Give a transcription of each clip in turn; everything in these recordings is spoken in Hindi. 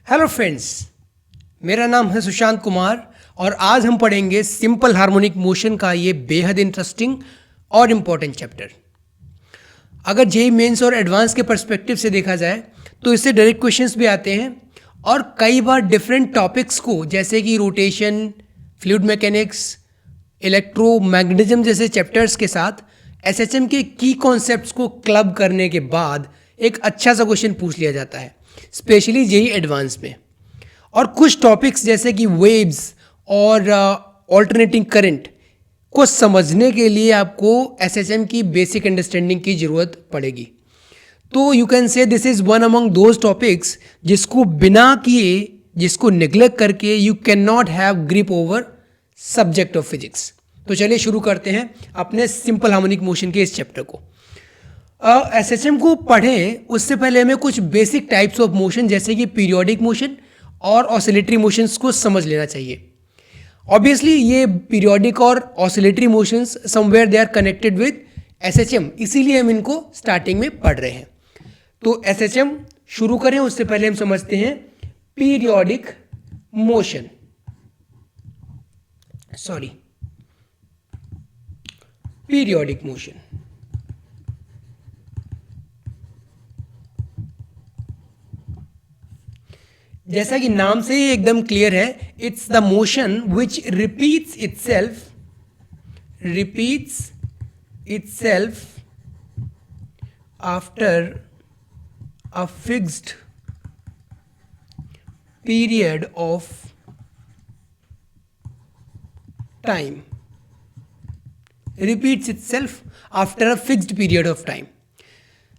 हेलो फ्रेंड्स, मेरा नाम है सुशांत कुमार और आज हम पढ़ेंगे सिंपल हार्मोनिक मोशन का ये बेहद इंटरेस्टिंग और इम्पोर्टेंट चैप्टर। अगर जेई मेंस और एडवांस के पर्सपेक्टिव से देखा जाए तो इससे डायरेक्ट क्वेश्चंस भी आते हैं और कई बार डिफरेंट टॉपिक्स को जैसे कि रोटेशन, फ्लूइड मैकेनिक्स, इलेक्ट्रोमैग्नेटिज्म जैसे चैप्टर्स के साथ एसएचएम के की कॉन्सेप्ट्स को क्लब करने के बाद एक अच्छा सा क्वेश्चन पूछ लिया जाता है, स्पेशली जेई एडवांस में। और कुछ टॉपिक्स जैसे कि वेव्स और ऑल्टरनेटिंग करंट को समझने के लिए आपको एसएचएम की बेसिक अंडरस्टैंडिंग की ज़रूरत पड़ेगी। तो you can say this is one among those topics जिसको बिना किए, जिसको निग्लेक्ट करके you can not have grip over subject of physics. तो चलिए शुरू करते हैं अपने सिंपल हार्मोनिक मोशन के इस चैप्टर को। एसएचएम को पढ़ें उससे पहले हमें कुछ बेसिक टाइप्स ऑफ मोशन जैसे कि पीरियोडिक मोशन और ऑसिलेटरी मोशंस को समझ लेना चाहिए। ऑब्वियसली ये पीरियोडिक और oscillatory motions somewhere they are connected with SHM, इसीलिए हम इनको स्टार्टिंग में पढ़ रहे हैं। तो एसएचएम शुरू करें उससे पहले हम समझते हैं पीरियोडिक मोशन। पीरियोडिक मोशन जैसा कि नाम से ही एकदम क्लियर है, it's the motion which repeats itself after a fixed period of time. Repeats itself after a fixed period of time.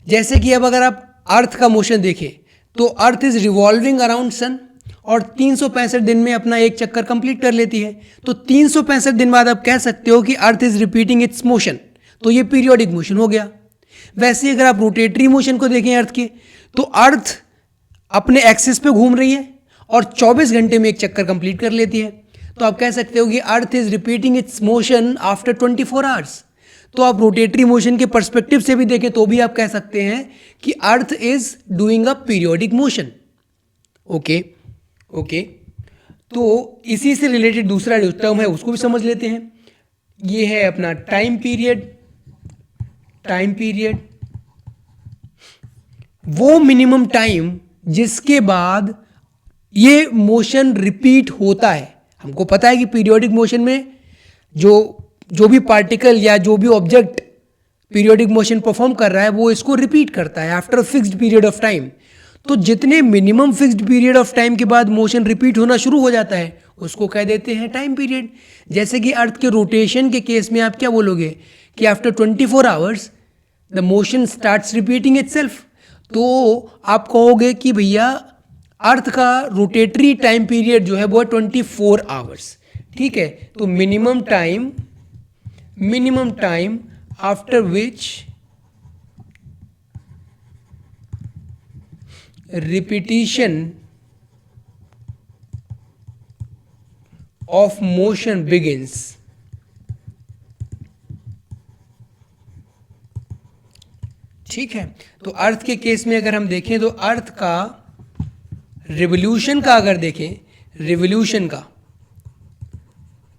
जैसे कि अब अगर आप अर्थ का मोशन देखें तो earth is revolving around sun और 365 दिन में अपना एक चक्कर कंप्लीट कर लेती है। तो 365 दिन बाद आप कह सकते हो कि earth is repeating it's motion, तो ये पीरियोडिक मोशन हो गया। वैसे अगर आप रोटेटरी मोशन को देखें अर्थ के, तो अर्थ अपने एक्सिस पे घूम रही है और 24 घंटे में एक चक्कर कंप्लीट कर लेती है। तो आप कह सकते हो कि earth is repeating it's motion after 24 hours. तो आप रोटेटरी मोशन के पर्सपेक्टिव से भी देखें तो भी आप कह सकते हैं कि earth is doing a periodic motion. Okay. तो इसी से रिलेटेड दूसरा जो टर्म है उसको भी समझ लेते हैं। ये है अपना टाइम पीरियड। वो मिनिमम टाइम जिसके बाद ये मोशन रिपीट होता है। हमको पता है कि पीरियोडिक मोशन में जो भी पार्टिकल या जो भी ऑब्जेक्ट पीरियोडिक मोशन परफॉर्म कर रहा है वो इसको रिपीट करता है after a fixed period of time. तो जितने minimum fixed period of time के बाद मोशन रिपीट होना शुरू हो जाता है उसको कह देते हैं टाइम पीरियड। जैसे कि अर्थ के रोटेशन के केस में आप क्या बोलोगे कि after 24 hours the motion starts repeating itself. तो आप कहोगे कि भैया अर्थ का रोटेटरी टाइम पीरियड जो है वो है 24 आवर्स। ठीक है, तो minimum time after which repetition of motion begins. ठीक है, तो अर्थ के केस में अगर हम देखें तो अर्थ का रिवोल्यूशन का अगर देखें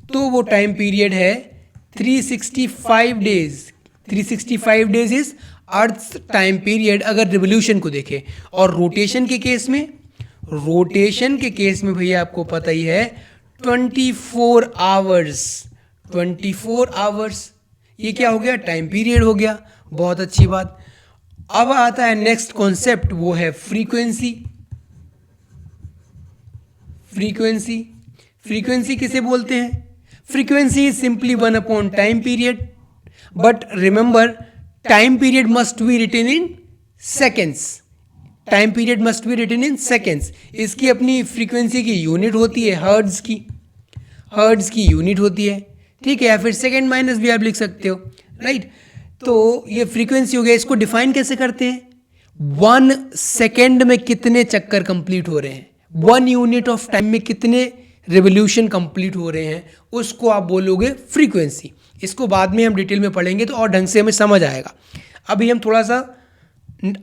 तो वो टाइम पीरियड है 365 days. 365 days is earth time period अगर रिवोल्यूशन को देखें। और रोटेशन के केस में भैया आपको पता ही है 24 आवर्स। ये क्या हो गया? टाइम पीरियड हो गया। बहुत अच्छी बात। अब आता है नेक्स्ट कॉन्सेप्ट, वो है फ्रीक्वेंसी किसे बोलते हैं? Frequency is simply 1 time period, but remember time period must be written in seconds. इसकी अपनी फ्रीक्वेंसी की यूनिट होती है हर्ट्ज की यूनिट होती है। ठीक है, या फिर सेकेंड माइनस भी आप लिख सकते हो, राइट। तो ये फ्रीक्वेंसी हो गया। इसको डिफाइन कैसे करते हैं? 1 सेकेंड में कितने चक्कर कंप्लीट हो रहे हैं, 1 यूनिट ऑफ टाइम में कितने रिवोल्यूशन कंप्लीट हो रहे हैं, उसको आप बोलोगे फ्रीक्वेंसी। इसको बाद में हम डिटेल में पढ़ेंगे तो और ढंग से हमें समझ आएगा। अभी हम थोड़ा सा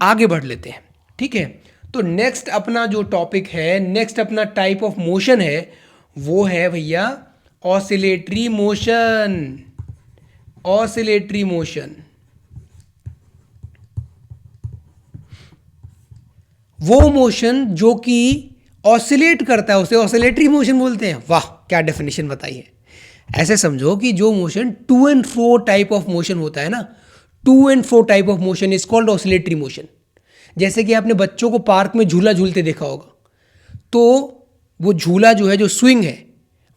आगे बढ़ लेते हैं। ठीक है, तो नेक्स्ट अपना जो टॉपिक है, नेक्स्ट अपना टाइप ऑफ मोशन है, वो है भैया ऑसिलेटरी मोशन। ऑसिलेटरी मोशन वो मोशन जो कि ऑसिलेट करता है, उसे ऑसिलेटरी मोशन बोलते हैं। वाह, क्या डेफिनेशन बताई है। ऐसे समझो कि जो motion to and fro type of motion होता है ना, to and fro type of motion is called oscillatory motion. जैसे कि आपने बच्चों को पार्क में झूला झूलते देखा होगा, तो वो झूला जो है, जो स्विंग है,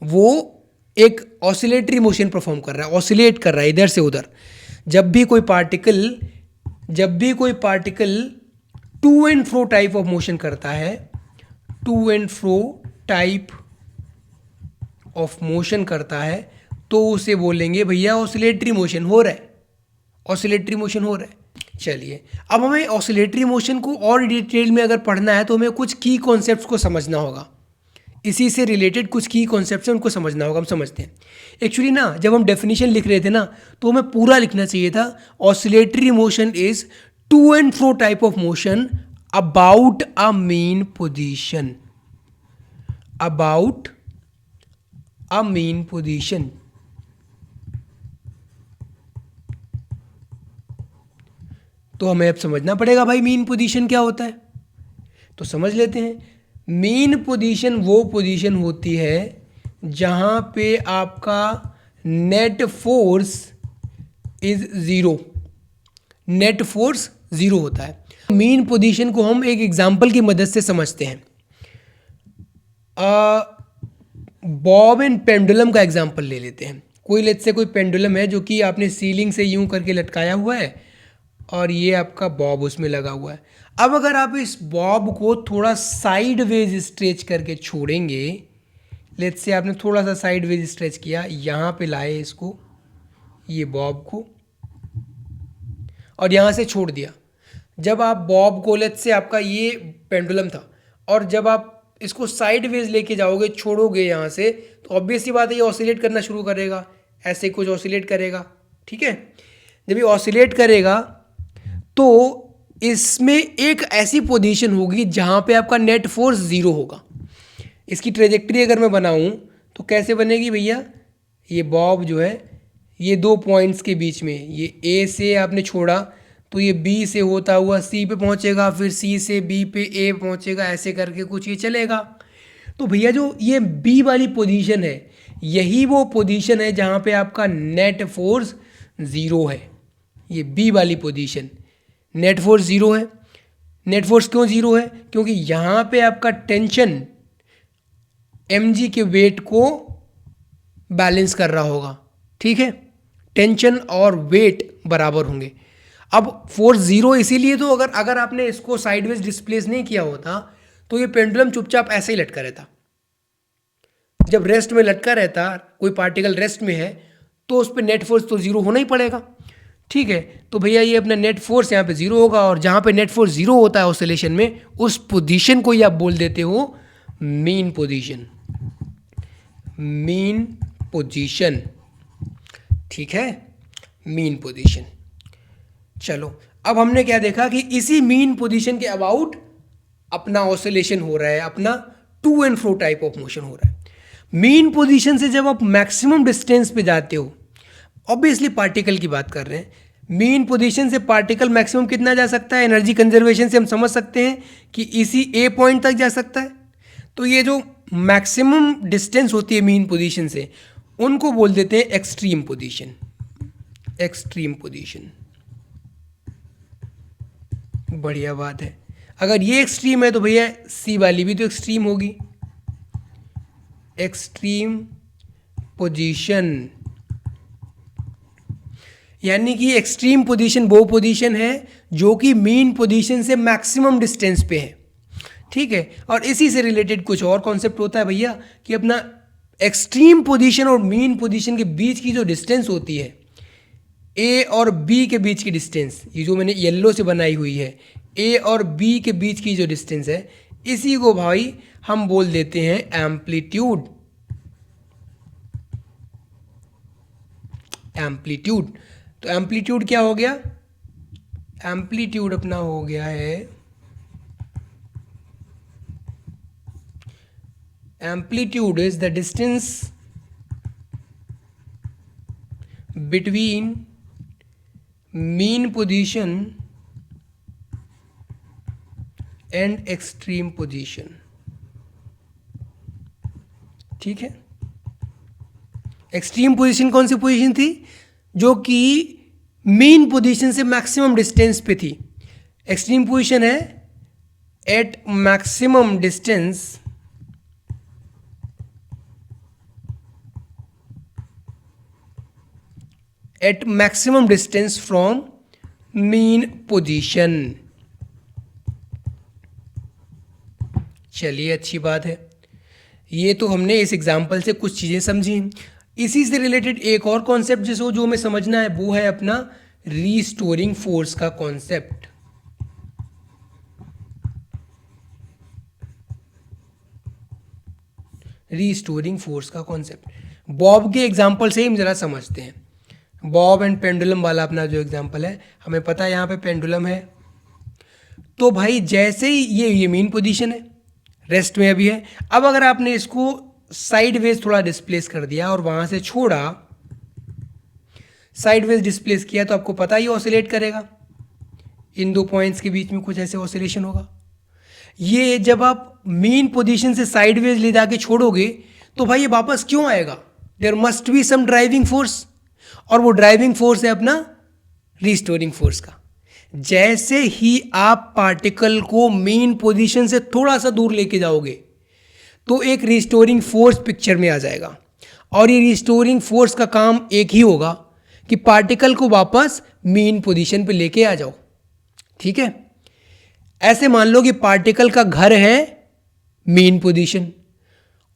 वो एक ऑसिलेटरी मोशन परफॉर्म कर रहा है, ऑसिलेट कर रहा है इधर से उधर। जब भी कोई particle to and fro type of motion करता है, to and fro type of motion करता है, तो उसे बोलेंगे भैया ऑसिलेटरी मोशन हो रहा है, ऑसिलेटरी मोशन हो रहा है। चलिए, अब हमें ऑसिलेटरी मोशन को और डिटेल में अगर पढ़ना है तो हमें कुछ की कॉन्सेप्ट्स को समझना होगा। इसी से रिलेटेड कुछ की कॉन्सेप्ट्स हैं, उनको समझना होगा। हम समझते हैं। एक्चुअली ना, जब हम डेफिनेशन लिख रहे थे ना, तो हमें पूरा लिखना चाहिए था oscillatory motion is to and fro type of motion about a mean position. About a mean position. तो हमें अब समझना पड़ेगा भाई मीन पोजीशन क्या होता है। तो समझ लेते हैं। मीन पोजीशन वो पोजीशन होती है जहां पे आपका net force is zero. Net force zero होता है। मीन पोजीशन को हम एक एग्जांपल की मदद से समझते हैं। बॉब एंड पेंडुलम का एग्जांपल ले लेते हैं। कोई लेट्स से कोई पेंडुलम है जो कि आपने सीलिंग से यूं करके लटकाया हुआ है, और ये आपका बॉब उसमें लगा हुआ है। अब अगर आप इस बॉब को थोड़ा साइडवेज स्ट्रेच करके छोड़ेंगे, लेट्स से आपने थोड़ा सा साइडवेज स्ट्रेच किया, यहाँ पे लाए इसको, ये बॉब को, और यहाँ से छोड़ दिया। जब आप बॉब को, लेट्स से आपका ये पेंडुलम था, और जब आप इसको साइडवेज लेके जाओगे, छोड़ोगे यहाँ से, तो ऑब्वियसली बात है ये ऑसिलेट करना शुरू करेगा। ऐसे कुछ ऑसिलेट करेगा, ठीक है। जब ये ऑसिलेट करेगा तो इसमें एक ऐसी पोजीशन होगी जहाँ पे आपका नेट फोर्स ज़ीरो होगा। इसकी ट्रेजेक्ट्री अगर मैं बनाऊँ तो कैसे बनेगी भैया, ये बॉब जो है, ये दो पॉइंट्स के बीच में, ये ए से आपने छोड़ा तो ये बी से होता हुआ सी पे पहुँचेगा, फिर सी से बी पे ए पहुँचेगा, ऐसे करके कुछ ये चलेगा। तो भैया जो ये बी वाली पोजीशन है, यही वो पोजीशन है जहाँ पे आपका नेट फोर्स ज़ीरो है। ये बी वाली पोजीशन, नेट फोर्स ज़ीरो है। नेट फोर्स क्यों ज़ीरो है? क्योंकि यहाँ पे आपका टेंशन mg के वेट को बैलेंस कर रहा होगा, ठीक है। टेंशन और वेट बराबर होंगे। अब फोर्स ज़ीरो इसीलिए, तो अगर आपने इसको साइडवेज डिस्प्लेस नहीं किया होता तो ये पेंडुलम चुपचाप ऐसे ही लटका रहता। जब रेस्ट में लटका रहता, कोई पार्टिकल रेस्ट में है, तो उस पर नेट फोर्स तो ज़ीरो होना ही पड़ेगा, ठीक है। तो भैया ये अपना नेट फोर्स यहाँ पे ज़ीरो होगा, और जहाँ पे नेट फोर्स ज़ीरो होता है ऑसिलेशन में, उस पोजीशन को ही आप बोल देते हो मीन पोजीशन। मीन पोजीशन, ठीक है, मीन पोजीशन। चलो, अब हमने क्या देखा कि इसी मीन पोजीशन के अबाउट अपना ऑसिलेशन हो रहा है, अपना to and fro type of motion हो रहा है। मीन पोजीशन से जब आप मैक्सिमम डिस्टेंस पे जाते हो, ऑब्वियसली पार्टिकल की बात कर रहे हैं, मीन पोजीशन से पार्टिकल मैक्सिमम कितना जा सकता है? एनर्जी कंजर्वेशन से हम समझ सकते हैं कि इसी ए पॉइंट तक जा सकता है। तो ये जो मैक्सिमम डिस्टेंस होती है मीन पोजीशन से, उनको बोल देते हैं एक्सट्रीम पोजीशन। एक्सट्रीम पोजीशन, बढ़िया बात है। अगर ये एक्सट्रीम है तो भैया सी वाली भी तो एक्सट्रीम होगी। एक्सट्रीम पोजीशन, यानी कि एक्सट्रीम पोजीशन वो पोजीशन है जो कि मीन पोजीशन से मैक्सिमम डिस्टेंस पे है, ठीक है। और इसी से रिलेटेड कुछ और कॉन्सेप्ट होता है भैया कि अपना एक्सट्रीम पोजीशन और मीन पोजीशन के बीच की जो डिस्टेंस होती है, ए और बी के बीच की डिस्टेंस, ये जो मैंने येलो से बनाई हुई है, ए और बी के बीच की जो डिस्टेंस है, इसी को भाई हम बोल देते हैं एम्पलीट्यूड। एम्पलीट्यूड, तो एम्पलीट्यूड क्या हो गया? एम्पलीट्यूड अपना हो गया है amplitude is the distance between mean position and extreme position. ठीक है, एक्सट्रीम पोजीशन कौन सी पोजीशन थी? जो कि मीन पोजीशन से मैक्सिमम डिस्टेंस पे थी। एक्सट्रीम पोजीशन है at maximum distance at maximum distance from mean position. चलिए, अच्छी बात है। ये तो हमने इस एग्जाम्पल से कुछ चीज़ें समझी। इसी से रिलेटेड एक और कॉन्सेप्ट जो हमें समझना है वो है अपना रीस्टोरिंग फोर्स का कॉन्सेप्ट। रीस्टोरिंग फोर्स का कॉन्सेप्ट बॉब के एग्जाम्पल से ही हम ज़रा समझते हैं। बॉब एंड पेंडुलम वाला अपना जो एग्जाम्पल है, हमें पता है यहाँ पे पेंडुलम है। तो भाई जैसे ही ये मीन पोजीशन है, रेस्ट में अभी है। अब अगर आपने इसको साइडवेज थोड़ा डिस्प्लेस कर दिया और वहाँ से छोड़ा, साइडवेज डिस्प्लेस किया, तो आपको पता ही ऑसिलेट करेगा। इन दो पॉइंट्स के बीच में कुछ ऐसे ऑसिलेशन होगा। ये जब आप मीन पोजीशन से साइडवेज ले जाके छोड़ोगे तो भाई ये वापस क्यों आएगा? There must be some driving force, और वो ड्राइविंग फोर्स है अपना रीस्टोरिंग फोर्स का। जैसे ही आप पार्टिकल को मीन पोजीशन से थोड़ा सा दूर लेके जाओगे तो एक रीस्टोरिंग फोर्स पिक्चर में आ जाएगा, और ये रीस्टोरिंग फोर्स का काम एक ही होगा कि पार्टिकल को वापस मीन पोजीशन पे लेके आ जाओ। ठीक है, ऐसे मान लो कि पार्टिकल का घर है मीन पोजीशन,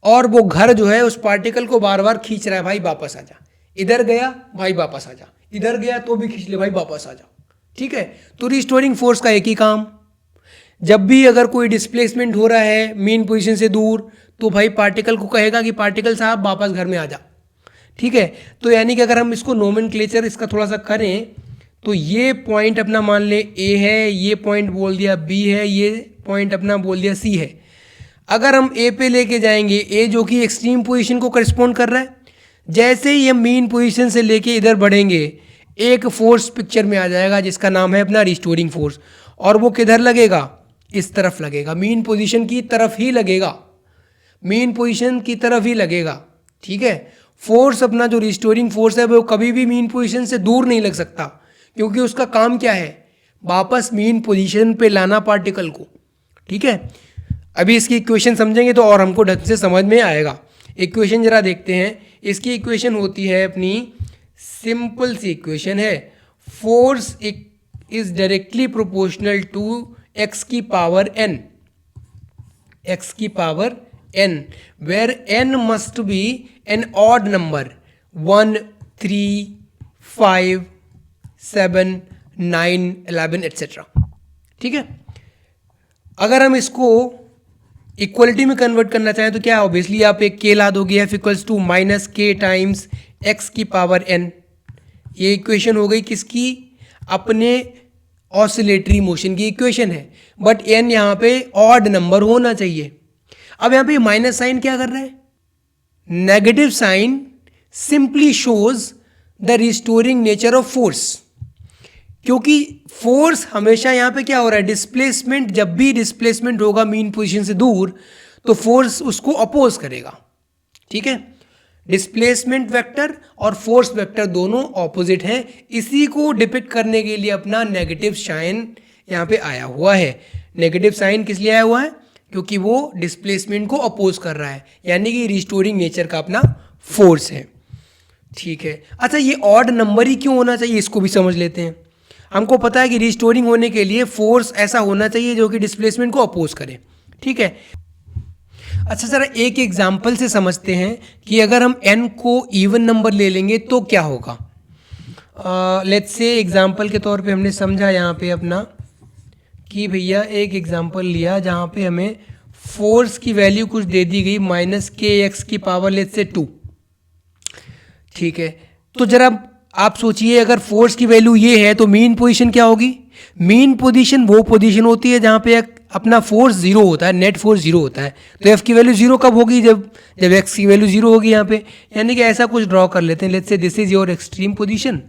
और वो घर जो है उस पार्टिकल को बार बार खींच रहा है, भाई वापस आ जा। इधर गया, भाई वापस आ जा। इधर गया तो भी खींच ले, भाई वापस आ जा। ठीक है, तो रीस्टोरिंग फोर्स का एक ही काम, जब भी अगर कोई डिस्प्लेसमेंट हो रहा है मीन पोजीशन से दूर, तो भाई पार्टिकल को कहेगा कि पार्टिकल साहब वापस घर में आ जा। ठीक है, तो यानी कि अगर हम इसको नोमेनक्लेचर इसका थोड़ा सा करें तो ये पॉइंट अपना मान ले ए है, ये पॉइंट बोल दिया बी है, ये पॉइंट अपना बोल दिया सी है। अगर हम ए पे लेके जाएंगे, ए जो कि एक्सट्रीम पोजीशन को करस्पॉन्ड कर रहा है, जैसे ही हम मीन पोजीशन से लेके इधर बढ़ेंगे एक फोर्स पिक्चर में आ जाएगा जिसका नाम है अपना रिस्टोरिंग फोर्स, और वो किधर लगेगा? इस तरफ लगेगा, मीन पोजीशन की तरफ ही लगेगा, मीन पोजीशन की तरफ ही लगेगा। ठीक है, फोर्स अपना जो रिस्टोरिंग फोर्स है वो कभी भी मीन पोजीशन से दूर नहीं लग सकता, क्योंकि उसका काम क्या है? वापस मीन पोजीशन पे लाना पार्टिकल को। ठीक है, अभी इसकी इक्वेशन समझेंगे तो और हमको ढंग से समझ में आएगा। इक्वेशन जरा देखते हैं। इसकी इक्वेशन होती है अपनी, सिंपल सी इक्वेशन है, force is directly proportional to x की पावर एन, एक्स की power n, where n must be an odd number, 1, 3, 5, 7, 9, 11 etcetera. ठीक है, अगर हम इसको इक्वलिटी में कन्वर्ट करना चाहें तो क्या, ऑब्वियसली आप एक के ला दोगे, एफ इक्वल्स टू माइनस के टाइम्स एक्स की पावर एन। ये इक्वेशन हो गई किसकी? अपने ऑसिलेटरी मोशन की इक्वेशन है, बट एन यहाँ पे ऑड नंबर होना चाहिए। अब यहाँ पे माइनस साइन क्या कर रहा है? Negative sign simply shows the restoring nature of force, क्योंकि फोर्स हमेशा यहाँ पे क्या हो रहा है? डिस्प्लेसमेंट, जब भी डिस्प्लेसमेंट होगा मीन पोजीशन से दूर तो फोर्स उसको अपोज करेगा। ठीक है, डिस्प्लेसमेंट वेक्टर और फोर्स वेक्टर दोनों ऑपोजिट हैं, इसी को डिपिक्ट करने के लिए अपना नेगेटिव साइन यहाँ पे आया हुआ है। नेगेटिव साइन किस लिए आया हुआ है? क्योंकि वो डिस्प्लेसमेंट को अपोज कर रहा है, यानी कि रिस्टोरिंग नेचर का अपना फोर्स है। ठीक है, अच्छा ये ऑड नंबर ही क्यों होना चाहिए इसको भी समझ लेते हैं। हमको पता है कि रिस्टोरिंग होने के लिए फोर्स ऐसा होना चाहिए जो कि डिस्प्लेसमेंट को अपोज करे। ठीक है, अच्छा जरा एक एग्जांपल से समझते हैं कि अगर हम n को इवन नंबर ले लेंगे तो क्या होगा। लेट्स से एग्जांपल के तौर पे हमने समझा यहाँ पे अपना कि भैया एक एग्जांपल लिया जहाँ पे हमें फोर्स की वैल्यू कुछ दे दी गई -kx की पावर लेट्स से 2। ठीक है, तो जरा आप सोचिए अगर फोर्स की वैल्यू ये है तो मीन पोजीशन क्या होगी? मीन पोजीशन वो पोजीशन होती है जहाँ पे अपना फोर्स जीरो होता है, नेट फोर्स जीरो होता है, तो एफ की वैल्यू जीरो कब होगी, जब जब एक्स की वैल्यू जीरो होगी यहाँ पे। यानी कि ऐसा कुछ ड्रॉ कर लेते हैं, लेट्स से this is your extreme position,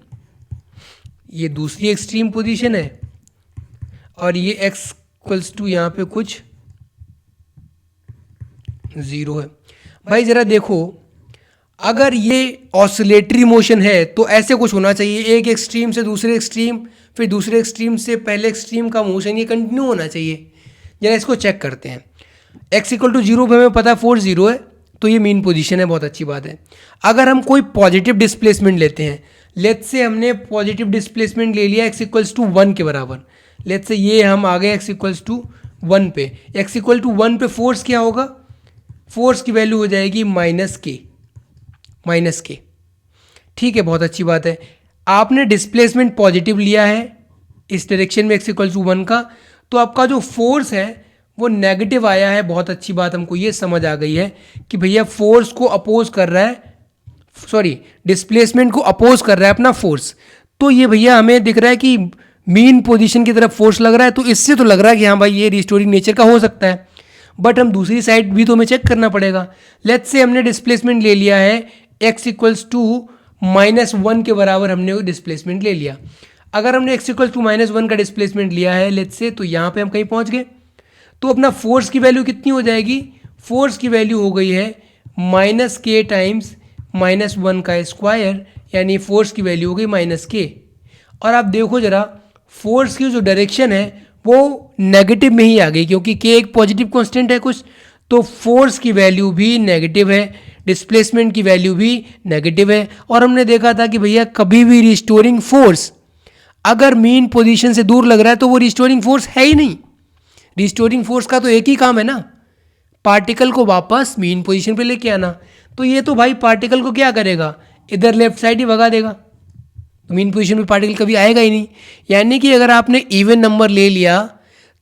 ये दूसरी एक्सट्रीम पोजीशन है, और ये एक्स इक्वल्स टू यहाँ पे कुछ जीरो है। भाई जरा देखो, अगर ये ऑसिलेटरी मोशन है तो ऐसे कुछ होना चाहिए, एक एक्सट्रीम से दूसरे एक्सट्रीम, फिर दूसरे एक्सट्रीम से पहले एक्सट्रीम का मोशन ये कंटिन्यू होना चाहिए। जरा इसको चेक करते हैं। एक्स इक्वल टू जीरो पे हमें पता है फोर्स जीरो है, तो ये मीन पोजीशन है, बहुत अच्छी बात है। अगर हम कोई पॉजिटिव डिस्प्लेसमेंट लेते हैं, लेट्स से हमने पॉजिटिव डिस्प्लेसमेंट ले लिया एक्स इक्वल्स टू वन के बराबर, लेट्स से ये हम आ गए एक्स इक्वल्स टू वन पे, एक्स इक्वल टू वन पे फोर्स क्या होगा, फोर्स की वैल्यू हो जाएगी माइनस के, माइनस के। ठीक है, बहुत अच्छी बात है। आपने डिस्प्लेसमेंट पॉजिटिव लिया है इस डायरेक्शन में एक्स इक्वल टू वन का, तो आपका जो फोर्स है वो नेगेटिव आया है। बहुत अच्छी बात, हमको ये समझ आ गई है कि भैया फोर्स को अपोज कर रहा है, सॉरी डिस्प्लेसमेंट को अपोज कर रहा है अपना फोर्स। तो ये भैया हमें दिख रहा है कि मीन पोजीशन की तरफ फोर्स लग रहा है, तो इससे तो लग रहा है कि हाँ भाई ये रिस्टोरिंग नेचर का हो सकता है। बट हम दूसरी साइड भी तो हमें चेक करना पड़ेगा। लेट्स से हमने डिस्प्लेसमेंट ले लिया है x equals to minus one के बराबर, हमने डिस्प्लेसमेंट ले लिया। अगर हमने x equals to minus one का डिस्प्लेसमेंट लिया है लेट्स से, तो यहाँ पे हम कहीं पहुँच गए, तो अपना फोर्स की वैल्यू कितनी हो जाएगी, फोर्स की वैल्यू हो गई है माइनस के टाइम्स माइनस वन का स्क्वायर, यानी फोर्स की वैल्यू हो गई माइनस के। और आप देखो जरा, फोर्स की जो डायरेक्शन है वो नेगेटिव में ही आ गई, क्योंकि के एक पॉजिटिव कांस्टेंट है कुछ, तो फोर्स की वैल्यू भी नेगेटिव है, डिस्प्लेसमेंट की वैल्यू भी नेगेटिव है। और हमने देखा था कि भैया कभी भी रिस्टोरिंग फोर्स अगर मीन पोजीशन से दूर लग रहा है तो वो रिस्टोरिंग फोर्स है ही नहीं। रिस्टोरिंग फोर्स का तो एक ही काम है ना, पार्टिकल को वापस मीन पोजीशन पे लेके आना। तो ये तो भाई पार्टिकल को क्या करेगा, इधर लेफ्ट साइड ही भगा देगा, तो मीन पोजीशन पे पार्टिकल कभी आएगा ही नहीं। यानी कि अगर आपने इवन नंबर ले लिया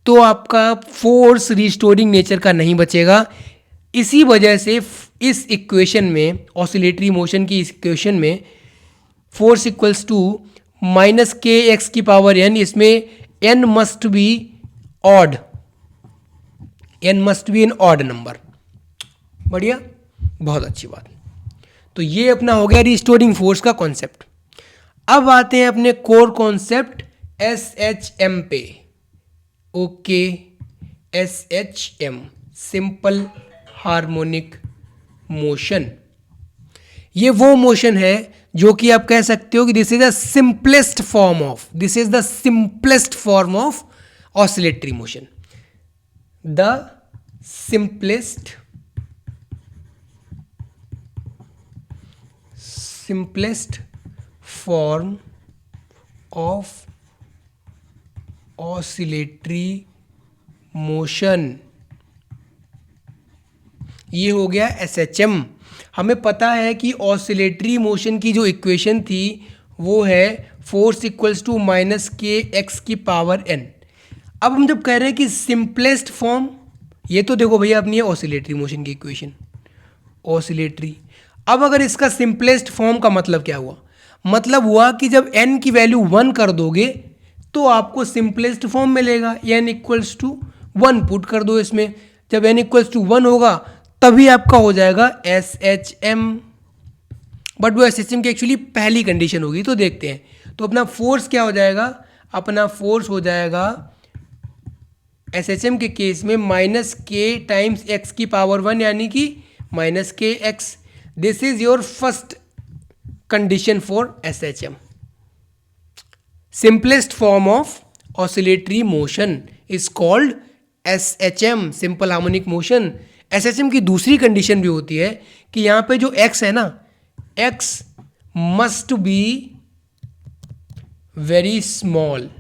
तो आपका फोर्स रिस्टोरिंग नेचर का नहीं बचेगा। इसी वजह से इस इक्वेशन में, ऑसिलेटरी मोशन की इस इक्वेशन में, force equals to minus k x की पावर एन, इसमें n must be odd, n must be an odd number. बढ़िया, बहुत अच्छी बात। तो ये अपना हो गया रिस्टोरिंग फोर्स का कॉन्सेप्ट। अब आते हैं अपने core concept S H M पे। Okay, S H M, simple harmonic motion. ये वो मोशन है जो कि आप कह सकते हो कि this is the simplest form of, this is the simplest form of oscillatory motion, the simplest form of oscillatory motion। ये हो गया SHM। हमें पता है कि ऑसिलेटरी मोशन की जो इक्वेशन थी वो है force equals to minus k x की पावर एन। अब हम जब कह रहे हैं कि सिंपलेस्ट फॉर्म, ये तो देखो भैया अपनी है ऑसिलेटरी मोशन की इक्वेशन, ऑसिलेटरी। अब अगर इसका सिंपलेस्ट फॉर्म का मतलब क्या हुआ, मतलब हुआ कि जब n की वैल्यू 1 कर दोगे तो आपको सिंपलेस्ट फॉर्म मिलेगा, n इक्वल्स टू 1 पुट कर दो इसमें, जब n इक्वल्स टू 1 होगा तभी आपका हो जाएगा SHM। बट वो SHM की एक्चुअली पहली कंडीशन होगी, तो देखते हैं। तो अपना फोर्स क्या हो जाएगा, अपना फोर्स हो जाएगा SHM के केस में माइनस के टाइम्स एक्स की पावर 1, यानी कि minus k x. This is your first condition for SHM, simplest form of oscillatory motion is called SHM, simple harmonic motion. SHM की दूसरी कंडीशन भी होती है कि यहां पे जो x है ना, x must be very small,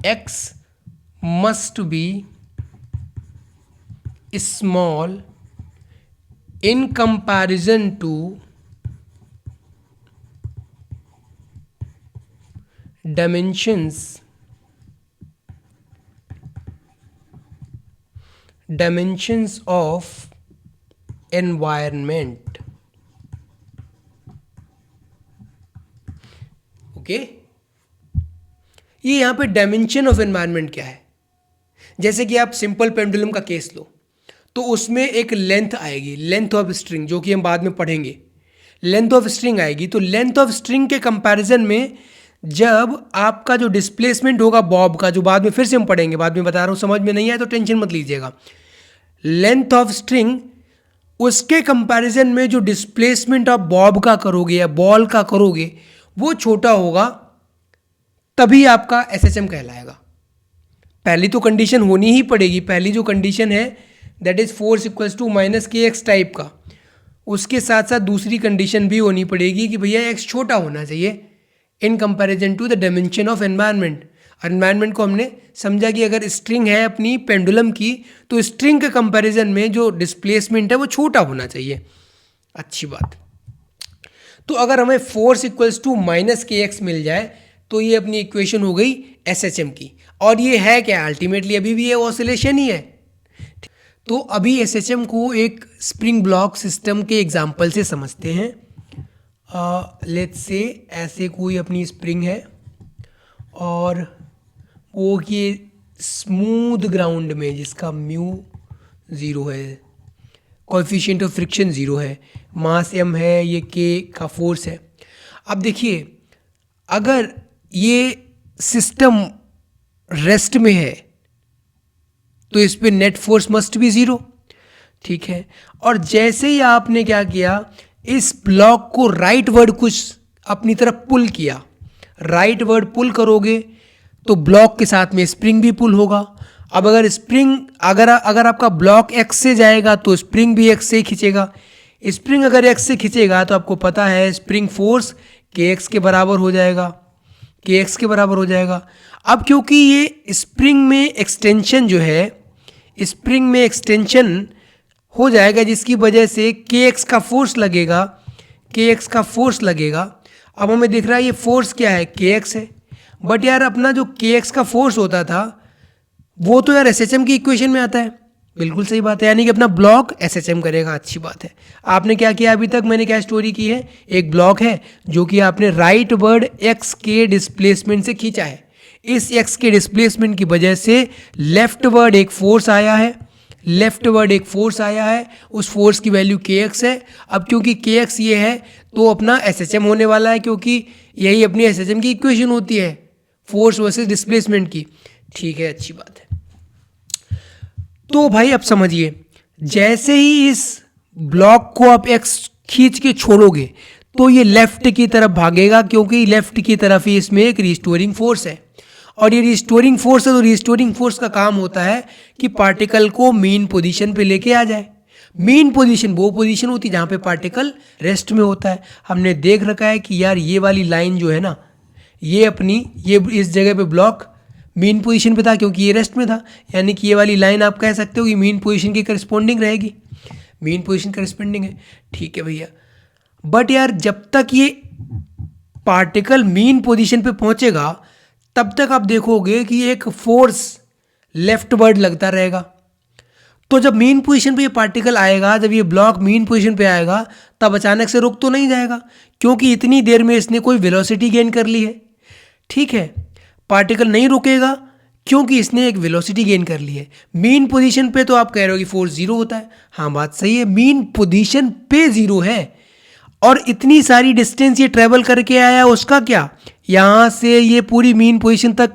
x must be small in comparison to dimensions of environment। Okay, ये यहां पे डायमेंशन ऑफ एनवायरनमेंट क्या है, जैसे कि आप सिंपल पेंडुलम का केस लो, तो उसमें एक लेंथ आएगी, लेंथ ऑफ स्ट्रिंग, जो कि हम बाद में पढ़ेंगे। लेंथ ऑफ स्ट्रिंग आएगी, तो लेंथ ऑफ स्ट्रिंग के कंपैरिजन में जब आपका जो डिस्प्लेसमेंट होगा बॉब का, जो बाद में फिर से हम पढ़ेंगे, बाद में बता रहा हूँ, समझ में नहीं आए तो टेंशन मत लीजिएगा। लेंथ ऑफ स्ट्रिंग उसके कंपैरिजन में जो डिस्प्लेसमेंट ऑफ बॉब का करोगे या बॉल का करोगे वो छोटा होगा, तभी आपका एसएचएम कहलाएगा। पहली तो कंडीशन होनी ही पड़ेगी, पहली जो कंडीशन है that is force equals to minus k x type का, उसके साथ साथ दूसरी कंडीशन भी होनी पड़ेगी कि भैया एक्स छोटा होना चाहिए in comparison to the dimension of environment. Environment को हमने समझा कि अगर स्ट्रिंग है अपनी पेंडुलम की, तो स्ट्रिंग के कंपैरिजन में जो डिस्प्लेसमेंट है वो छोटा होना चाहिए। अच्छी बात। तो अगर हमें force equals to minus k x मिल जाए तो ये अपनी इक्वेशन हो गई एसएचएम की। और ये है क्या, अल्टीमेटली अभी भी ये ऑसिलेशन ही है। तो अभी एसएचएम को एक स्प्रिंग ब्लॉक सिस्टम के एग्जांपल से समझते हैं। लेट्स से ऐसे कोई अपनी स्प्रिंग है और वो ये स्मूथ ग्राउंड में, जिसका म्यू 0 है, कोएफिशिएंट ऑफ फ्रिक्शन 0 है, मास m है, ये k का फोर्स है। अब देखिए, अगर ये सिस्टम रेस्ट में है तो इस पे नेट फोर्स मस्ट बी 0, ठीक है। और जैसे ही आपने क्या किया, इस ब्लॉक को राइट वर्ड कुछ अपनी तरफ पुल किया, राइट वर्ड पुल करोगे तो ब्लॉक के साथ में स्प्रिंग भी पुल होगा। अब अगर स्प्रिंग अगर आपका ब्लॉक एक्स से जाएगा तो स्प्रिंग भी एक्स से ही खींचेगा। स्प्रिंग अगर एक्स से खींचेगा तो आपको पता है स्प्रिंग फोर्स के एक्स के बराबर हो जाएगा, के एक्स के बराबर हो जाएगा। अब क्योंकि ये स्प्रिंग में एक्सटेंशन जो है, स्प्रिंग में एक्सटेंशन हो जाएगा, जिसकी वजह से के एक्स का फोर्स लगेगा, के एक्स का फोर्स लगेगा। अब हमें दिख रहा है ये फोर्स क्या है, के एक्स है। बट यार अपना जो के एक्स का फोर्स होता था वो तो यार एसएचएम की इक्वेशन में आता है। बिल्कुल सही बात है, यानी कि अपना ब्लॉक एसएचएम करेगा। अच्छी बात है। आपने क्या किया अभी तक, मैंने क्या स्टोरी की है, एक ब्लॉक है जो कि आपने राइट वर्ड एक्स के डिस्प्लेसमेंट से खींचा है। इस एक्स के डिस्प्लेसमेंट की वजह से लेफ्ट वर्ड एक फोर्स आया है, लेफ्ट वर्ड एक फोर्स आया है, उस फोर्स की वैल्यू के एक्स है। अब क्योंकि के एक्स ये है तो अपना एसएचएम होने वाला है, क्योंकि यही अपनी एसएचएम की इक्वेशन होती है, फोर्स वर्सेस डिस्प्लेसमेंट की। ठीक है, अच्छी बात है। तो भाई अब समझिए, जैसे ही इस ब्लॉक को आप एक्स खींच के छोड़ोगे तो ये लेफ्ट की तरफ भागेगा, क्योंकि लेफ्ट की तरफ ही इसमें एक रिस्टोरिंग फोर्स है। और ये रिस्टोरिंग फोर्स है तो रिस्टोरिंग फोर्स का काम होता है कि पार्टिकल को मीन पोजीशन पे लेके आ जाए। मीन पोजीशन वो पोजीशन होती है जहाँ पे पार्टिकल रेस्ट में होता है। हमने देख रखा है कि यार ये वाली लाइन जो है ना, ये अपनी ये इस जगह पे ब्लॉक मीन पोजीशन पे था क्योंकि ये रेस्ट में था, यानी कि ये वाली लाइन आप कह सकते हो कि मीन पोजीशन की करस्पॉन्डिंग रहेगी, मीन पोजीशन करस्पॉन्डिंग है। ठीक है भैया, बट यार जब तक ये पार्टिकल मीन पोजीशन पे पहुंचेगा तब तक आप देखोगे कि एक फोर्स लेफ्ट वर्ड लगता रहेगा। तो जब मीन पोजीशन पे ये पार्टिकल आएगा, जब ये ब्लॉक मीन पोजीशन पे आएगा, तब अचानक से रुक तो नहीं जाएगा, क्योंकि इतनी देर में इसने कोई वेलोसिटी गेन कर ली है। ठीक है, पार्टिकल नहीं रुकेगा क्योंकि इसने एक वेलोसिटी गेन कर ली है। मीन पोजीशन पे तो आप कह रहे हो कि फोर्स 0 होता है। हाँ, बात सही है, मीन पोजीशन पे 0 है। और इतनी सारी डिस्टेंस ये ट्रेवल करके आया, उसका क्या, यहाँ से ये पूरी मीन पोजीशन तक,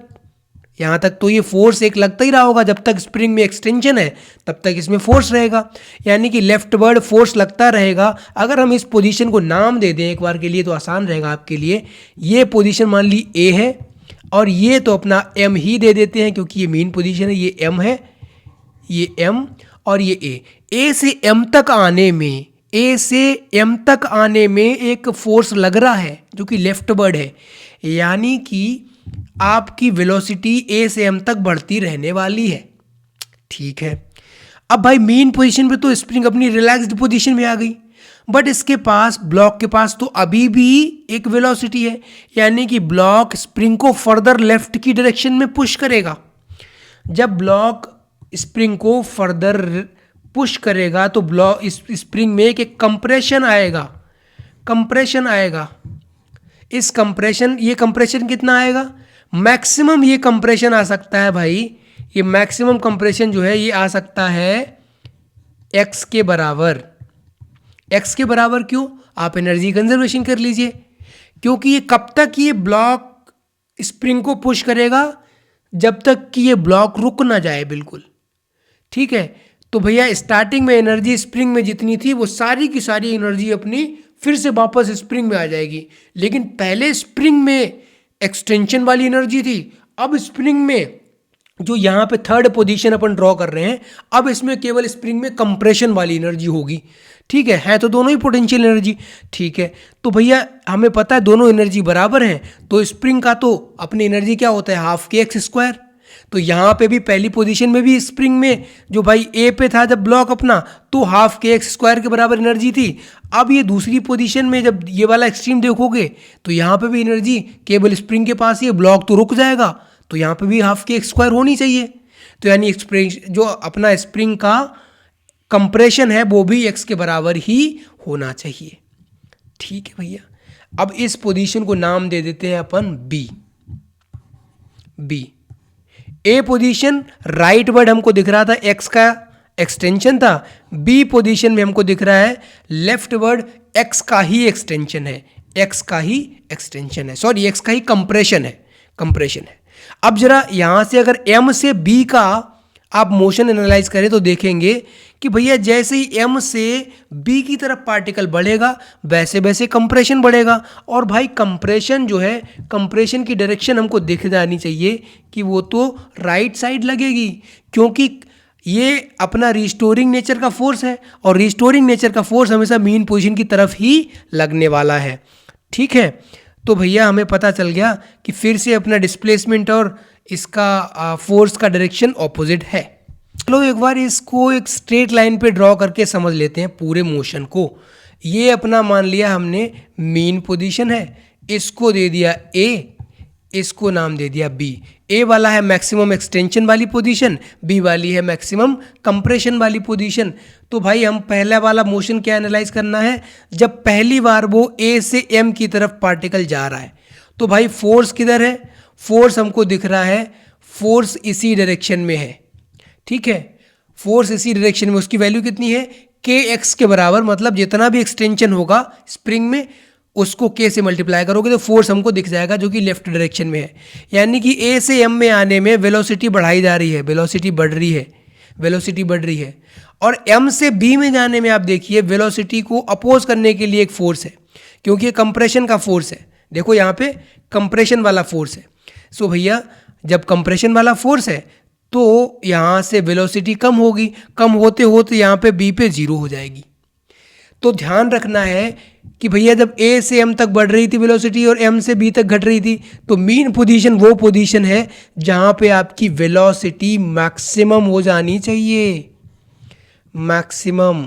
यहाँ तक तो ये फोर्स एक लगता ही रहा होगा। जब तक स्प्रिंग में एक्सटेंशन है तब तक इसमें फोर्स रहेगा, यानी कि लेफ्ट वर्ड फोर्स लगता रहेगा। अगर हम इस पोजीशन को नाम दे दें एक बार के लिए तो आसान रहेगा आपके लिए। ये पोजीशन मान ली ए है और ये तो अपना एम ही दे देते हैं क्योंकि ये मीन पोजीशन है, ये एम है, ये एम और ये ए। ए से एम तक आने में, ए से एम तक आने में एक फोर्स लग रहा है जो कि लेफ्ट वर्ड है, यानी कि आपकी वेलोसिटी ए से एम तक बढ़ती रहने वाली है। ठीक है, अब भाई मीन पोजीशन पे तो स्प्रिंग अपनी रिलैक्स्ड पोजीशन में आ गई, बट इसके पास, ब्लॉक के पास तो अभी भी एक वेलोसिटी है, यानी कि ब्लॉक स्प्रिंग को फर्दर लेफ्ट की डायरेक्शन में पुश करेगा। जब ब्लॉक स्प्रिंग को फर्दर पुश करेगा तो ब्लॉक इस स्प्रिंग में एक कंप्रेशन आएगा, कंप्रेशन आएगा। इस कंप्रेशन, ये कंप्रेशन कितना आएगा, मैक्सिमम ये कंप्रेशन आ सकता है भाई, ये मैक्सिमम कंप्रेशन जो है ये आ सकता है x के बराबर। x के बराबर क्यों? आप एनर्जी कंजर्वेशन कर लीजिए, क्योंकि ये कब तक ये ब्लॉक स्प्रिंग को पुश करेगा, जब तक कि ये ब्लॉक रुक ना जाए बिल्कुल। ठीक है, तो भैया स्टार्टिंग में एनर्जी स्प्रिंग में जितनी थी वो सारी की सारी एनर्जी अपनी फिर से वापस स्प्रिंग में आ जाएगी, लेकिन पहले स्प्रिंग में एक्सटेंशन वाली एनर्जी थी, अब स्प्रिंग में जो यहाँ पे थर्ड पोजीशन अपन ड्रॉ कर रहे हैं, अब इसमें केवल स्प्रिंग में कंप्रेशन वाली एनर्जी होगी। ठीक है तो दोनों ही पोटेंशियल एनर्जी। ठीक है, तो भैया हमें पता है दोनों एनर्जी बराबर हैं, तो स्प्रिंग का तो अपनी एनर्जी क्या होता है, हाफ के एक्स स्क्वायर। तो यहाँ पे भी पहली पोजीशन में भी स्प्रिंग में जो भाई ए पे था जब ब्लॉक अपना, तो हाफ के एक्स स्क्वायर के बराबर एनर्जी थी। अब ये दूसरी पोजीशन में जब ये वाला एक्सट्रीम देखोगे तो यहाँ पे भी एनर्जी केवल स्प्रिंग के पास ही है, ब्लॉक तो रुक जाएगा, तो यहाँ पे भी हाफ के एक्स स्क्वायर होनी चाहिए। तो यानी एक्सप्रेशन जो अपना स्प्रिंग का कंप्रेशन है वो भी एक्स के बराबर ही होना चाहिए। ठीक है भैया, अब इस पोजीशन को नाम दे देते हैं अपन बी। ए पोजीशन राइट वर्ड हमको दिख रहा था एक्स का एक्सटेंशन था, बी पोजीशन में हमको दिख रहा है लेफ्ट वर्ड एक्स का ही एक्सटेंशन है, एक्स का ही कंप्रेशन है। अब जरा यहां से अगर एम से बी का आप मोशन एनालाइज करें तो देखेंगे कि भैया जैसे ही एम से बी की तरफ पार्टिकल बढ़ेगा वैसे वैसे कंप्रेशन बढ़ेगा। और भाई कंप्रेशन जो है, कंप्रेशन की डायरेक्शन हमको दिख जानी चाहिए कि वो तो राइट साइड लगेगी, क्योंकि ये अपना रिस्टोरिंग नेचर का फोर्स है और रिस्टोरिंग नेचर का फोर्स हमेशा मीन पोजीशन की तरफ ही लगने वाला है। ठीक है, तो भैया हमें पता चल गया कि फिर से अपना डिस्प्लेसमेंट और इसका फोर्स का डायरेक्शन ऑपोजिट है। चलो एक बार इसको एक स्ट्रेट लाइन पे ड्रॉ करके समझ लेते हैं पूरे मोशन को। ये अपना मान लिया हमने मीन पोजीशन है, इसको दे दिया ए, इसको नाम दे दिया बी। ए वाला है मैक्सिमम एक्सटेंशन वाली पोजीशन, बी वाली है मैक्सिमम कंप्रेशन वाली पोजीशन। तो भाई हम पहला वाला मोशन क्या एनालाइज करना है, जब पहली बार वो ए से एम की तरफ पार्टिकल जा रहा है तो भाई फोर्स किधर है, फोर्स हमको दिख रहा है, फोर्स इसी डायरेक्शन में है। ठीक है, फोर्स इसी डायरेक्शन में, उसकी वैल्यू कितनी है, के एक्स के बराबर, मतलब जितना भी एक्सटेंशन होगा स्प्रिंग में उसको के से मल्टीप्लाई करोगे तो फोर्स हमको दिख जाएगा जो कि लेफ्ट डायरेक्शन में है। यानी कि ए से एम में आने में वेलोसिटी बढ़ाई जा रही है, वेलोसिटी बढ़ रही है। और एम से बी में जाने में आप देखिए वेलोसिटी को अपोज करने के लिए एक फोर्स है, क्योंकि ये कंप्रेशन का फोर्स है। देखो यहाँ पे कंप्रेशन वाला फोर्स है। सो भैया जब कंप्रेशन वाला फोर्स है तो यहाँ से वेलोसिटी कम होगी, कम होते होते यहाँ पे बी पे जीरो हो जाएगी। तो ध्यान रखना है कि भैया जब ए से एम तक बढ़ रही थी वेलोसिटी और एम से बी तक घट रही थी, तो मीन पोजीशन वो पोजीशन है जहाँ पे आपकी वेलोसिटी मैक्सिमम हो जानी चाहिए, मैक्सिमम।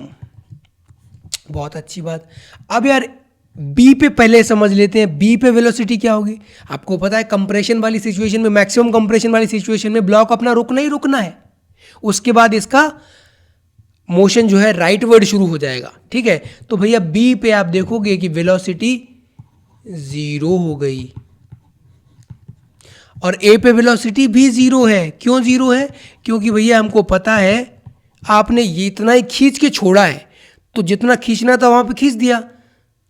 बहुत अच्छी बात। अब यार बी पे पहले समझ लेते हैं, बी पे वेलोसिटी क्या होगी। आपको पता है कंप्रेशन वाली सिचुएशन में, मैक्सिमम कंप्रेशन वाली सिचुएशन में ब्लॉक अपना रुकना ही रुकना है, उसके बाद इसका मोशन जो है राइट वर्ड शुरू हो जाएगा। ठीक है, तो भैया बी पे आप देखोगे कि वेलोसिटी जीरो हो गई और ए पे वेलोसिटी भी जीरो है। क्यों जीरो है, क्योंकि भैया हमको पता है आपने ये इतना ही खींच के छोड़ा है, तो जितना खींचना था वहां पे खींच दिया,